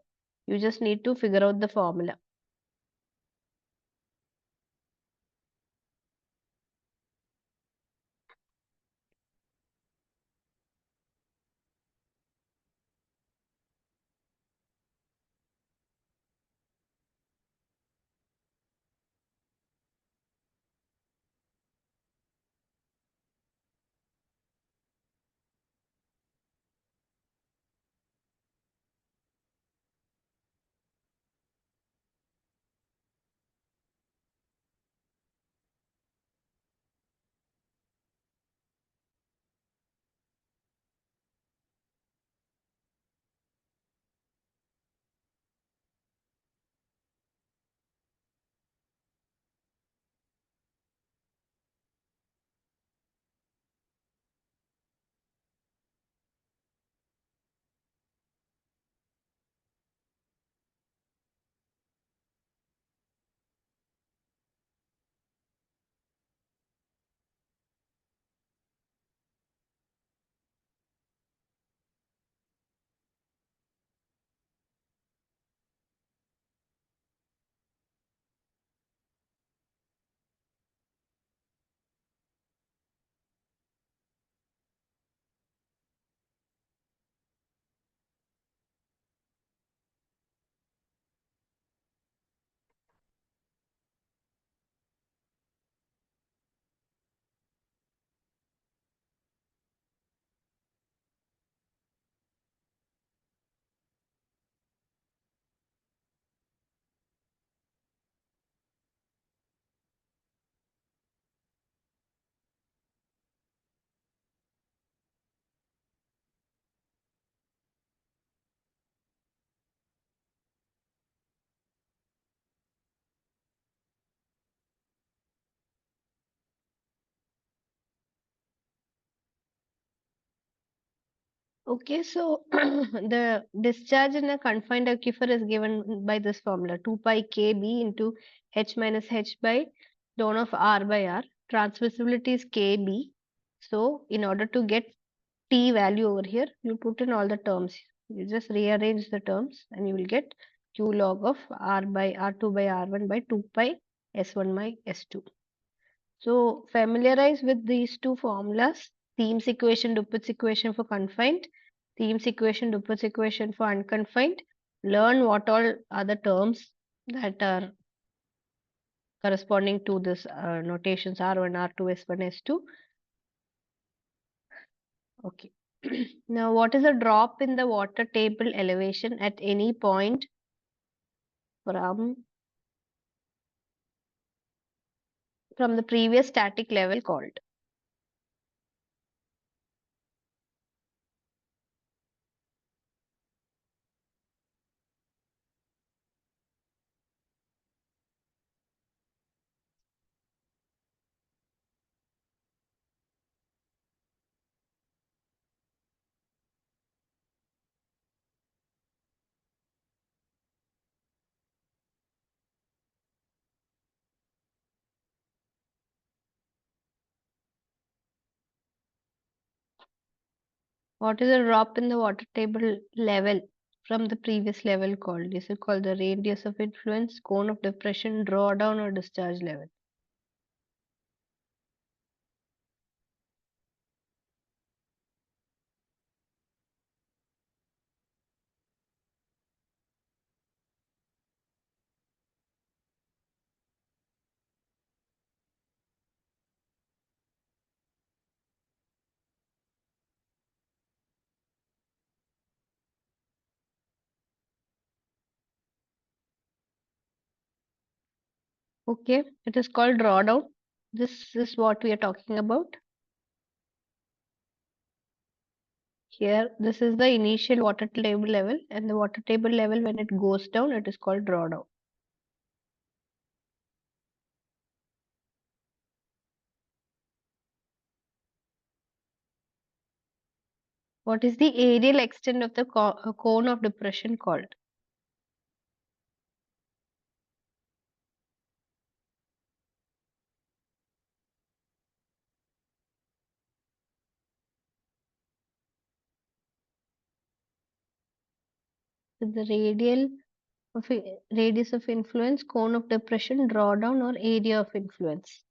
You just need to figure out the formula. Okay, so the discharge in a confined aquifer is given by this formula 2 pi kb into h minus h by ln of r by r. Transmissibility is kb. So, in order to get t value over here, you put in all the terms. You just rearrange the terms and you will get q log of r by r2 by r1 by 2 pi s1 by s2. So familiarize with these two formulas. Themes equation, Dupit's equation for confined, Themes equation, Dupit's equation for unconfined. Learn what all are the terms that are corresponding to this notations R1, R2, S1, S2. Okay. Now, what is a drop in the water table elevation at any point from from the previous static level called? What is a drop in the water table level from the previous level called? Is it called the radius of influence, cone of depression, drawdown, or discharge level? Okay, it is called drawdown. This is what we are talking about. Here, this is the initial water table level, and the water table level, when it goes down, it is called drawdown. What is the aerial extent of the cone of depression called? The radius of influence, cone of depression, drawdown, or area of influence.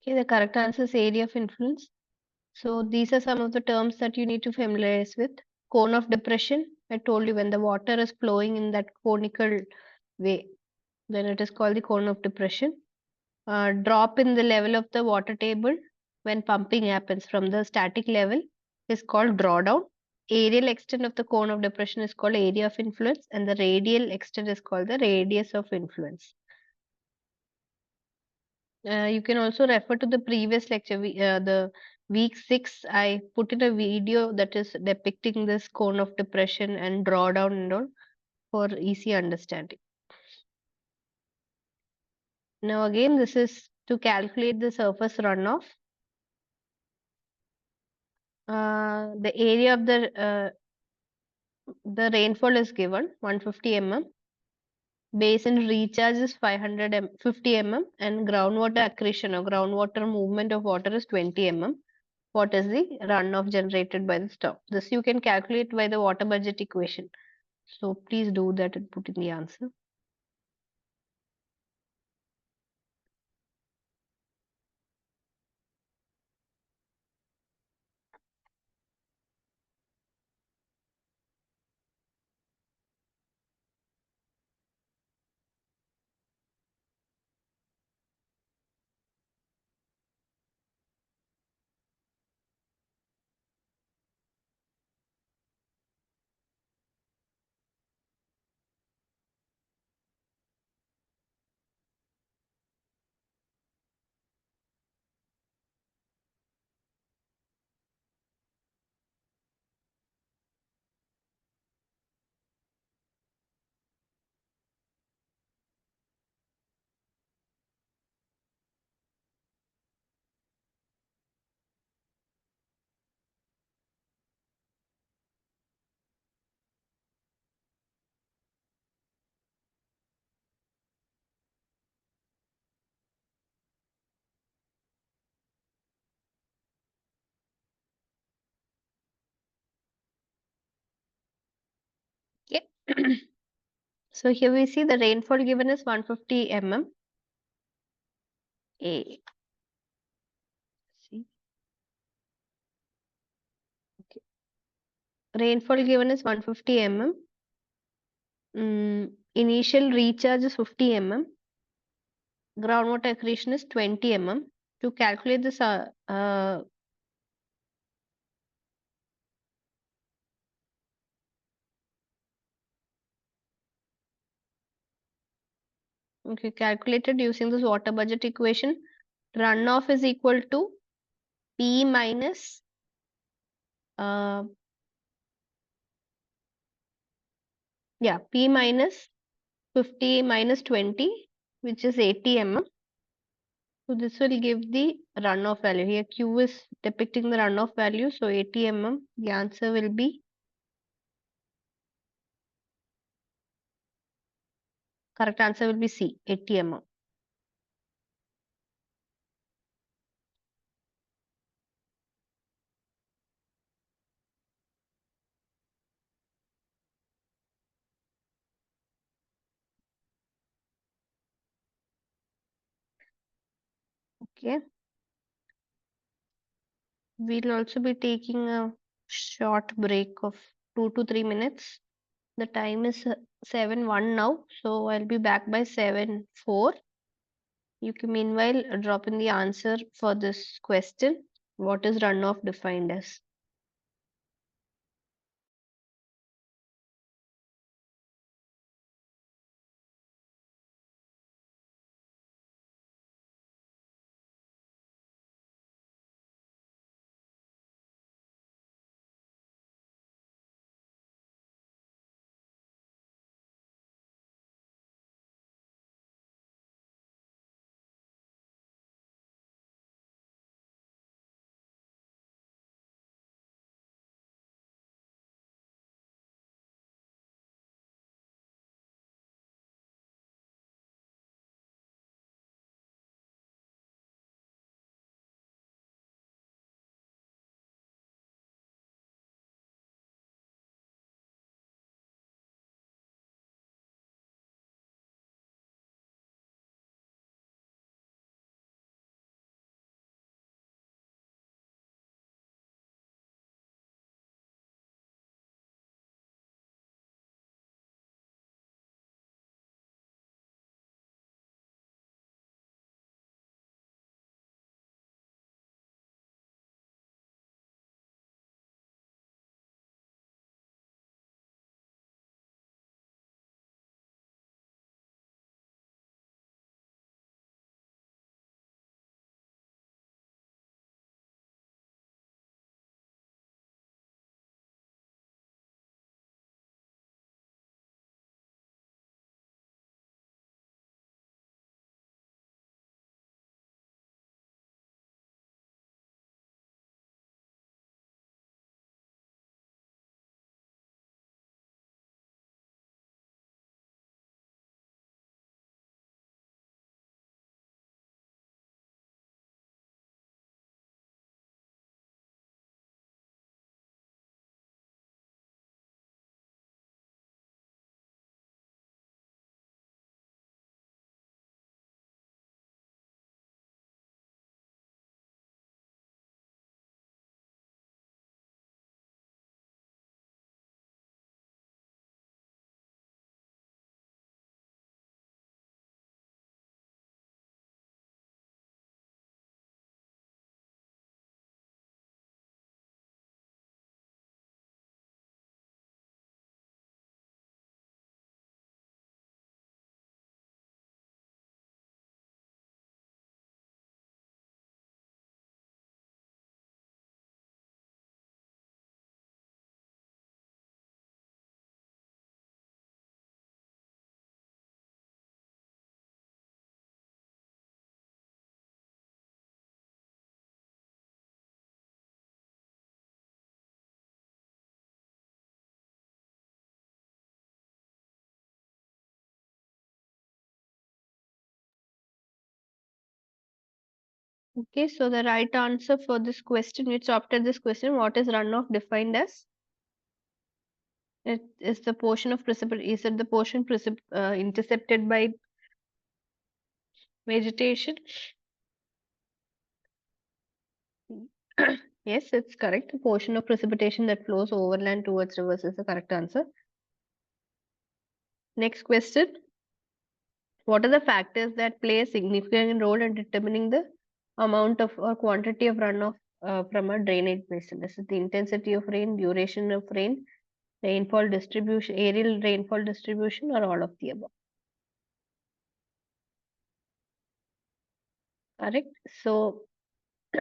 Okay, the correct answer is area of influence. So these are some of the terms that you need to familiarize with. Cone of depression. I told you when the water is flowing in that conical way, then it is called the cone of depression. Drop in the level of the water table when pumping happens from the static level is called drawdown. Aerial extent of the cone of depression is called area of influence, and the radial extent is called the radius of influence. You can also refer to the previous lecture, the week 6. I put in a video that is depicting this cone of depression and drawdown and all for easy understanding. Now, again, this is to calculate the surface runoff. The area of the rainfall is given 150 mm. Basin recharge is 50 mm, and groundwater accretion or groundwater movement of water is 20 mm. What is the runoff generated by the storm? This you can calculate by the water budget equation. So please do that and put in the answer. So here we see the rainfall given is 150 mm. A. See. Okay. Rainfall given is 150 mm. Initial recharge is 50 mm. Groundwater accretion is 20 mm. To calculate this, okay, calculated using this water budget equation. Runoff is equal to P minus uh, P minus 50 minus 20, which is 80 mm. So this will give the runoff value. Here Q is depicting the runoff value. So 80 mm. The answer will be, correct answer will be C, 80 mm. Okay. We'll also be taking a short break of 2 to 3 minutes. The time is 7:01 now, so I'll be back by 7:04. You can meanwhile drop in the answer for this question. What is runoff defined as? Okay, so the right answer for this question, which opted this question, what is runoff defined as? It is the portion of precipitation. Is it the portion intercepted by vegetation? Yes, it's correct. The portion of precipitation that flows overland towards rivers is the correct answer. Next question. What are the factors that play a significant role in determining the amount of or quantity of runoff from a drainage basin? This is the intensity of rain, duration of rain, rainfall distribution, aerial rainfall distribution, or all of the above. Correct. So,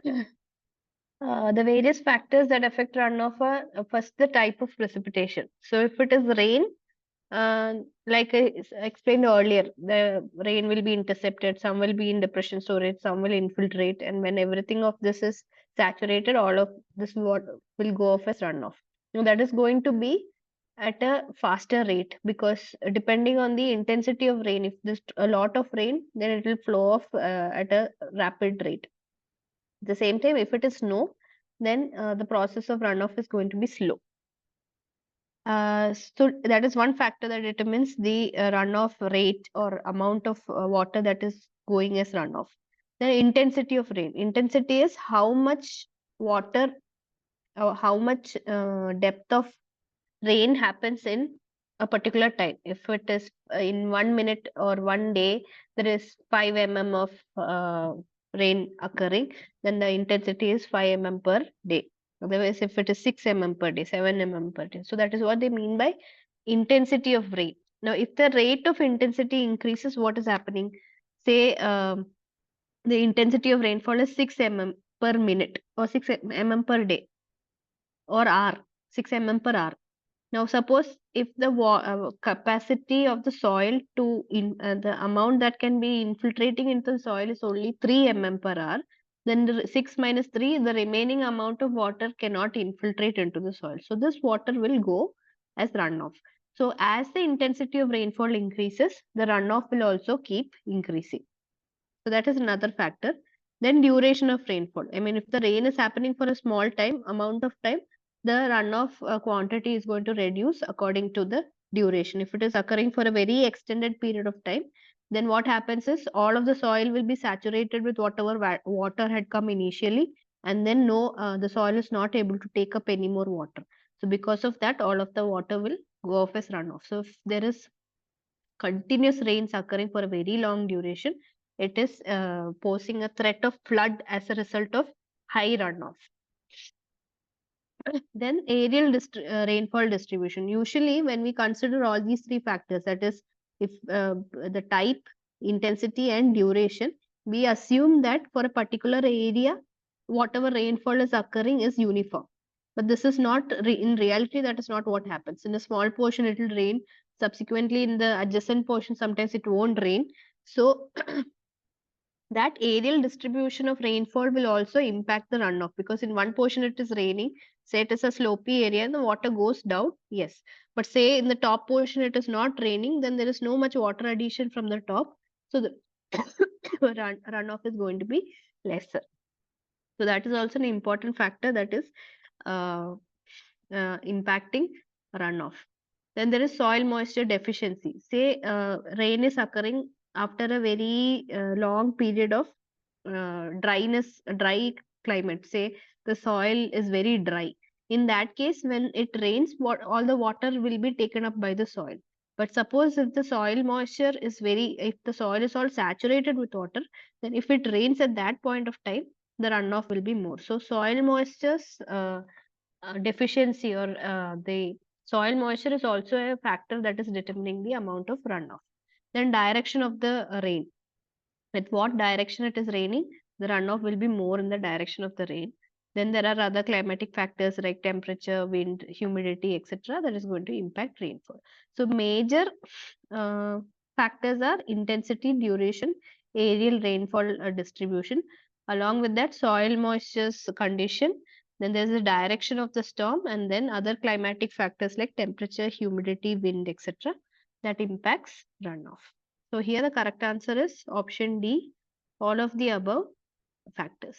the various factors that affect runoff are first the type of precipitation. So, if it is rain, like I explained earlier, the rain will be intercepted, some will be in depression storage, some will infiltrate, and when everything of this is saturated, all of this water will go off as runoff. Now, that is going to be at a faster rate because depending on the intensity of rain, if there's a lot of rain, then it will flow off at a rapid rate. At the same time, if it is snow, then the process of runoff is going to be slow. So that is one factor that determines the runoff rate or amount of water that is going as runoff. The intensity of rain. Intensity is how much water or how much depth of rain happens in a particular time. If it is in 1 minute or one day, there is 5 mm of rain occurring, then the intensity is 5 mm per day. Otherwise, if it is 6 mm per day, 7 mm per day. So that is what they mean by intensity of rain. Now, if the rate of intensity increases, what is happening? Say the intensity of rainfall is 6 mm per minute or 6 mm per day or hour, 6 mm per hour. Now, suppose if the capacity of the soil the amount that can be infiltrating into the soil is only 3 mm per hour, then 6 minus 3, the remaining amount of water cannot infiltrate into the soil. So, this water will go as runoff. So, as the intensity of rainfall increases, the runoff will also keep increasing. So, that is another factor. Then, duration of rainfall. I mean, if the rain is happening for a small amount of time, the runoff quantity is going to reduce according to the duration. If it is occurring for a very extended period of time, then what happens is all of the soil will be saturated with whatever water had come initially, and then the soil is not able to take up any more water. So because of that, all of the water will go off as runoff. So if there is continuous rains occurring for a very long duration, it is posing a threat of flood as a result of high runoff. Then aerial rainfall distribution. Usually, when we consider all these three factors, that is, if the type, intensity, and duration, we assume that for a particular area, whatever rainfall is occurring is uniform. But this is not in reality. That is not what happens. In a small portion, it will rain. Subsequently, in the adjacent portion, sometimes it won't rain. So that aerial distribution of rainfall will also impact the runoff because in one portion it is raining, say it is a slopy area and the water goes down, yes. But say in the top portion it is not raining, then there is no much water addition from the top. So the runoff is going to be lesser. So that is also an important factor that is uh, impacting runoff. Then there is soil moisture deficiency. Say rain is occurring after a very long period of dry climate. Say the soil is very dry. In that case, when it rains, all the water will be taken up by the soil. But suppose if the soil moisture is if the soil is all saturated with water, then if it rains at that point of time, the runoff will be more. So soil moistures deficiency or the soil moisture is also a factor that is determining the amount of runoff. Then direction of the rain. With what direction it is raining, the runoff will be more in the direction of the rain. Then there are other climatic factors like temperature, wind, humidity, etc. that is going to impact rainfall. So major uh, factors are intensity, duration, aerial rainfall distribution. Along with that, soil moisture's condition. Then there's the direction of the storm, and then other climatic factors like temperature, humidity, wind, etc. that impacts runoff. So here the correct answer is option D, all of the above factors.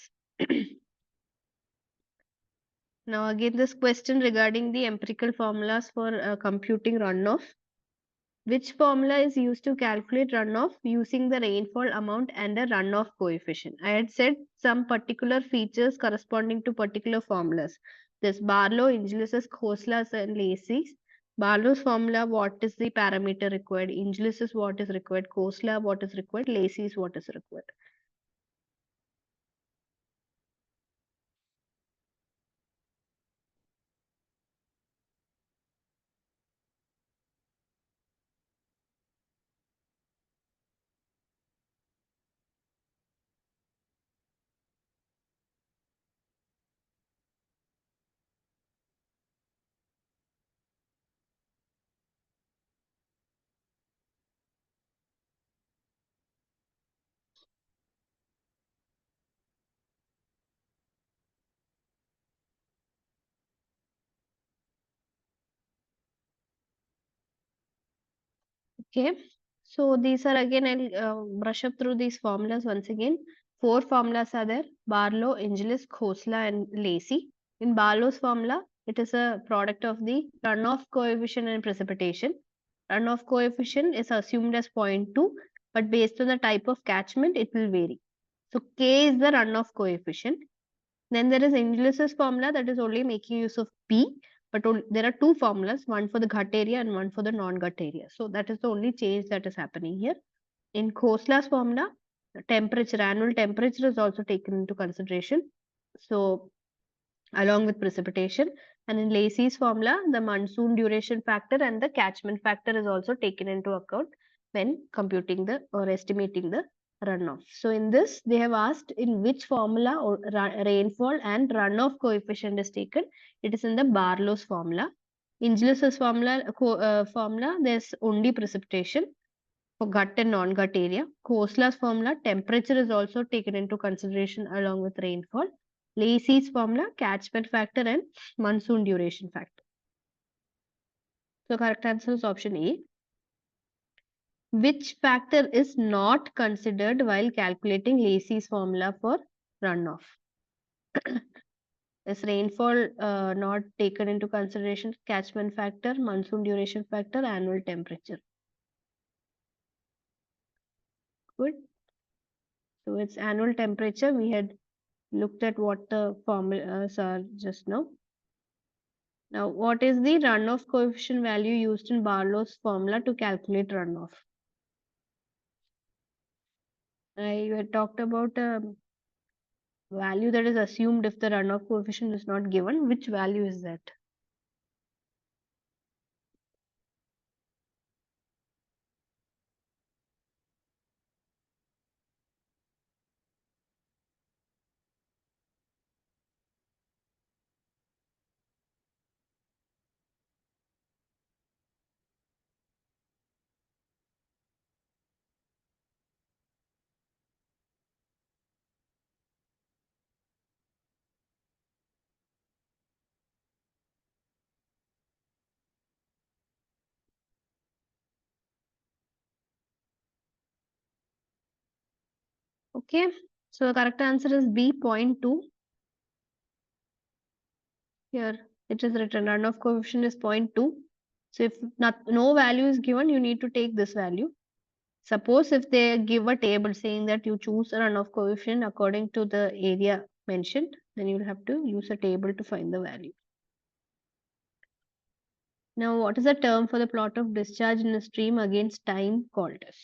Now again this question regarding the empirical formulas for computing runoff. Which formula is used to calculate runoff using the rainfall amount and a runoff coefficient? I had said some particular features corresponding to particular formulas. This Barlow, Inglis's, Khoslas, and Lacey's. Barlow's formula, what is the parameter required? Inglis's, what is required? Khosla, what is required? Lacey's, what is required? Okay, so these are again, I'll brush up through these formulas once again. Four formulas are there: Barlow, Angelis, Khosla, and Lacey. In Barlow's formula, it is a product of the runoff coefficient and precipitation. Runoff coefficient is assumed as zero point 0.2, but based on the type of catchment, it will vary. So K is the runoff coefficient. Then there is Inglis's formula that is only making use of P, but there are two formulas, one for the gut area and one for the non-gut area. So that is the only change that is happening here. In Khosla's formula, temperature, annual temperature is also taken into consideration. So along with precipitation. And in Lacey's formula, the monsoon duration factor and the catchment factor is also taken into account when computing the or estimating the runoff. So in this, they have asked in which formula or rainfall and runoff coefficient is taken. It is in the Barlow's formula. In Inglis's formula, there's only precipitation for gut and non-gut area. Khosla's formula, temperature is also taken into consideration along with rainfall. Lacey's formula, catchment factor and monsoon duration factor. So correct answer is option A. Which factor is not considered while calculating Lacey's formula for runoff? Is rainfall not taken into consideration? Catchment factor, monsoon duration factor, annual temperature. Good. So it's annual temperature. We had looked at what the formulas are just now. Now, what is the runoff coefficient value used in Barlow's formula to calculate runoff? I had talked about a value that is assumed if the runoff coefficient is not given. Which value is that? Okay, so the correct answer is B, 0.2. Here it is written runoff coefficient is 0.2. So if no value is given, you need to take this value. Suppose if they give a table saying that you choose a runoff coefficient according to the area mentioned, then you will have to use a table to find the value. Now, what is the term for the plot of discharge in a stream against time called as?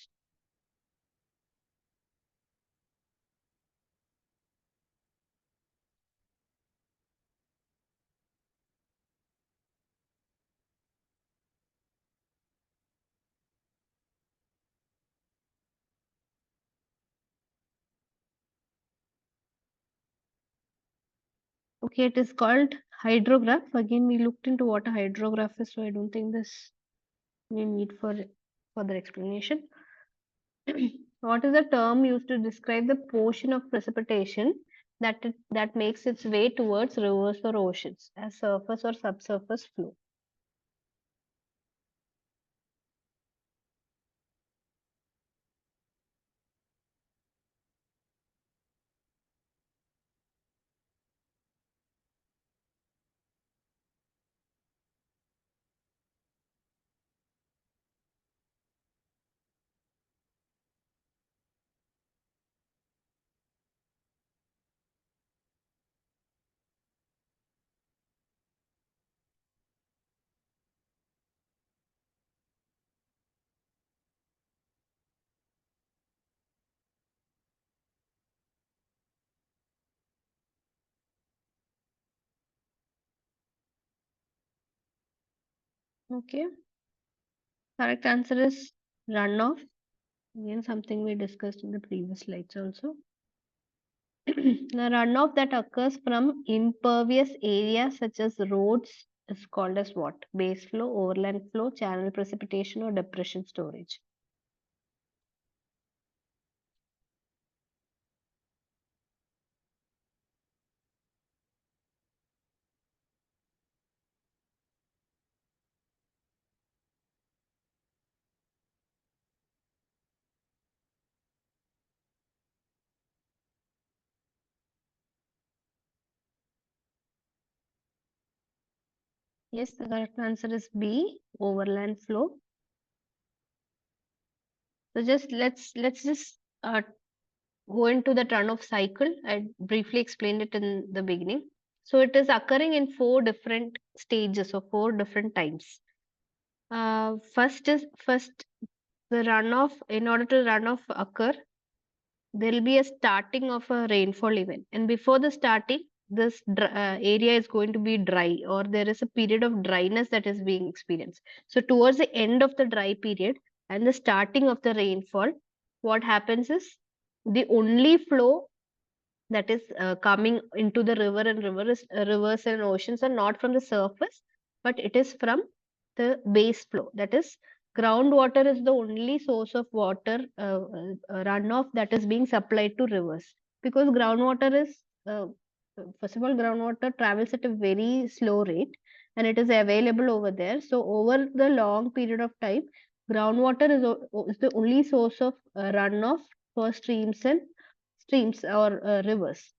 Okay, it is called hydrograph. Again, we looked into what a hydrograph is, so I don't think this we need for further explanation. What is the term used to describe the portion of precipitation that makes its way towards rivers or oceans as surface or subsurface flow? Okay. Correct answer is runoff. Again, something we discussed in the previous slides also. The runoff that occurs from impervious areas such as roads is called as what? Base flow, overland flow, channel precipitation, or depression storage. Yes, the correct answer is B, overland flow. So just let's just go into the runoff cycle. I briefly explained it in the beginning. So it is occurring in four different stages or four different times. First the runoff. In order to runoff occur, there will be a starting of a rainfall event, and before the starting, this area is going to be dry, or there is a period of dryness that is being experienced. So towards the end of the dry period and the starting of the rainfall, what happens is the only flow that is coming into the river and rivers and oceans are not from the surface, but it is from the base flow. That is, groundwater is the only source of water runoff that is being supplied to rivers, because groundwater is first of all, groundwater travels at a very slow rate and it is available over there. So over the long period of time, groundwater is the only source of runoff for streams or rivers.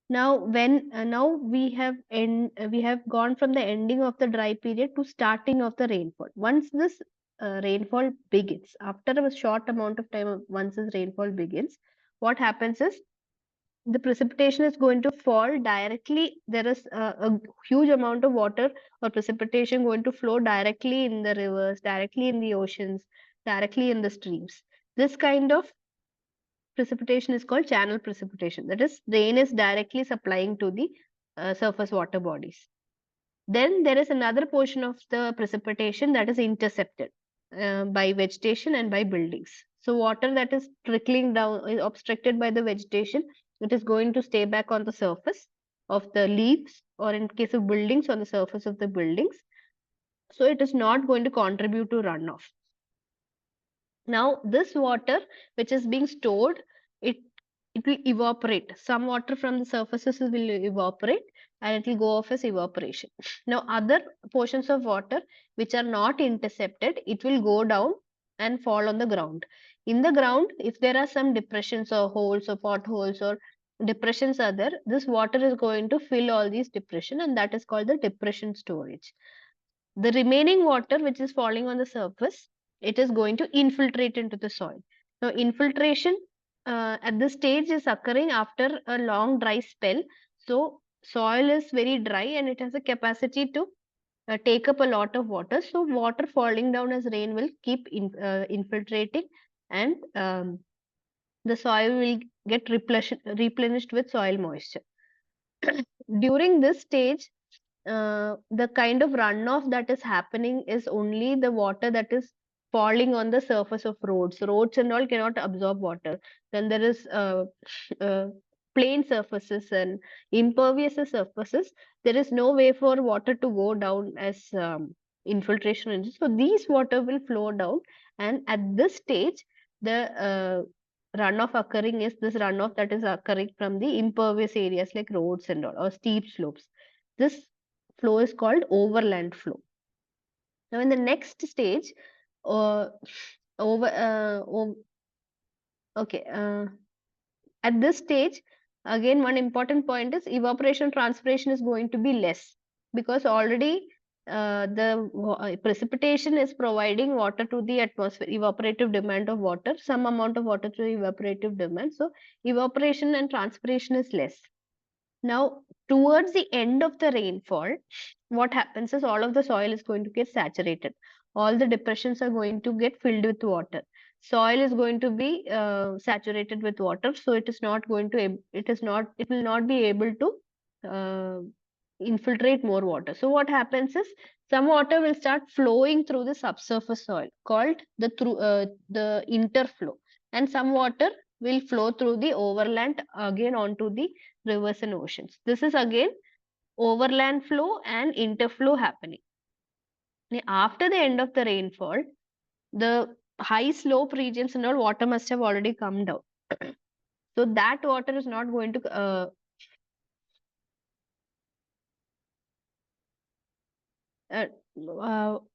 Now now we have gone from the ending of the dry period to starting of the rainfall. Once this rainfall begins, after a short amount of time, once this rainfall begins, what happens is the precipitation is going to fall directly. There is a huge amount of water or precipitation going to flow directly in the rivers, directly in the oceans, directly in the streams. This kind of precipitation is called channel precipitation. That is, rain is directly supplying to the surface water bodies. Then there is another portion of the precipitation that is intercepted by vegetation and by buildings. So water that is trickling down is obstructed by the vegetation. It is going to stay back on the surface of the leaves, or in case of buildings, on the surface of the buildings. So it is not going to contribute to runoff. Now, this water which is being stored, it it will evaporate. Some water from the surfaces will evaporate and it will go off as evaporation. Now, other portions of water which are not intercepted, it will go down and fall on the ground. In the ground, if there are some depressions or holes or potholes or depressions are there, this water is going to fill all these depression, and that is called the depression storage. The remaining water which is falling on the surface, it is going to infiltrate into the soil. Now, infiltration at this stage is occurring after a long dry spell. So soil is very dry and it has a capacity to take up a lot of water. So water falling down as rain will keep infiltrating, and the soil will get replenished with soil moisture. During this stage, the kind of runoff that is happening is only the water that is falling on the surface of roads. Roads and all cannot absorb water. Then there is uh, plain surfaces and impervious surfaces. There is no way for water to go down as infiltration engines. So these water will flow down, and at this stage, the runoff occurring is this runoff that is occurring from the impervious areas like roads and all, or steep slopes. This flow is called overland flow. Now, in the next stage, uh, over okay, at this stage, again, one important point is evaporation transpiration is going to be less, because already the precipitation is providing water to the atmosphere, evaporative demand of water, some amount of water to evaporative demand. So evaporation and transpiration is less. Now, towards the end of the rainfall, what happens is all of the soil is going to get saturated. All the depressions are going to get filled with water. Soil is going to be saturated with water, so it is not going to, it is not, it will not be able to infiltrate more water. So what happens is some water will start flowing through the subsurface soil called the interflow, and some water will flow through the overland again onto the rivers and oceans. This is again overland flow and interflow happening. After the end of the rainfall, the high slope regions and all water must have already come down. So that water is not going to uh,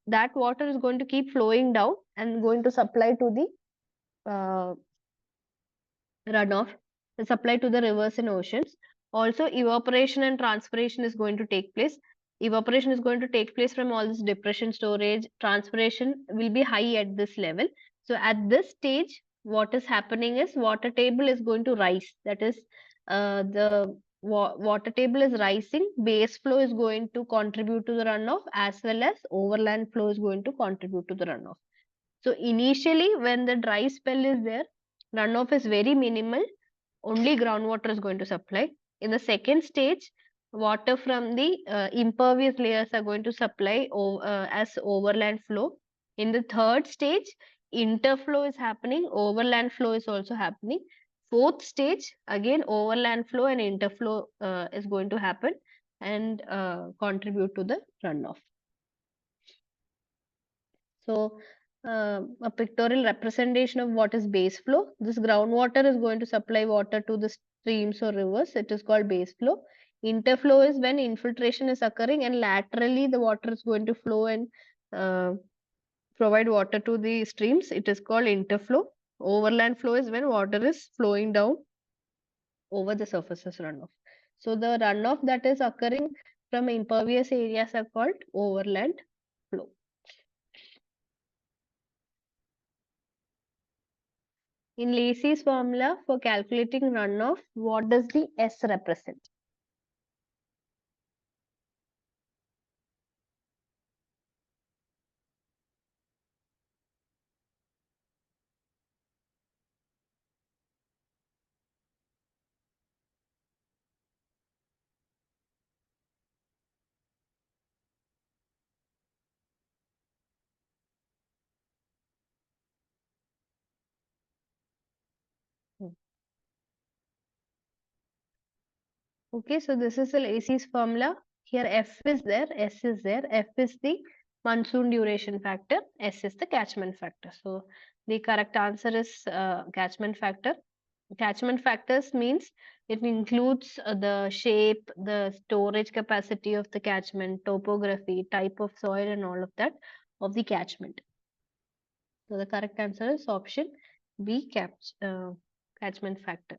that water is going to keep flowing down and going to supply to the runoff, supply to the rivers and oceans. Also, evaporation and transpiration is going to take place. Evaporation is going to take place from all this depression storage. Transpiration will be high at this level. So, at this stage, what is happening is water table is going to rise. That is, the water table is rising. Base flow is going to contribute to the runoff, as well as overland flow is going to contribute to the runoff. So initially, when the dry spell is there, runoff is very minimal. Only groundwater is going to supply. In the second stage, water from the impervious layers are going to supply as overland flow. In the third stage, interflow is happening. Overland flow is also happening. Fourth stage, again overland flow and interflow is going to happen and contribute to the runoff. So, a pictorial representation of what is base flow. This groundwater is going to supply water to the streams or rivers. It is called base flow. Interflow is when infiltration is occurring and laterally the water is going to flow and uh, provide water to the streams. It is called interflow. Overland flow is when water is flowing down over the surfaces runoff. So the runoff that is occurring from impervious areas are called overland flow. In Lacey's formula for calculating runoff, what does the S represent? Hmm. Okay, so this is the Lacey's formula. Here F is there, S is there. F is the monsoon duration factor, S is the catchment factor. So the correct answer is catchment factor. Catchment factors means it includes the shape, the storage capacity of the catchment, topography, type of soil, and all of that of the catchment. So the correct answer is option B, catchment factor.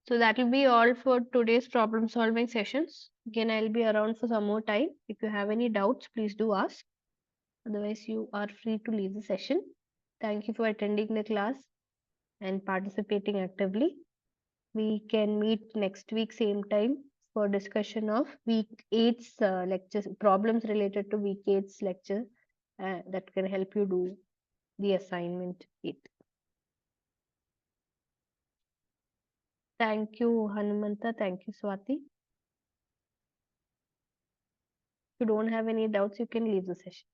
So that will be all for today's problem solving sessions. Again, I'll be around for some more time. If you have any doubts, please do ask. Otherwise, you are free to leave the session. Thank you for attending the class and participating actively. We can meet next week, same time, for discussion of week 8's lectures, problems related to week 8's lecture that can help you do the assignment 8. Thank you, Hanumanta. Thank you, Swati. If you don't have any doubts, you can leave the session.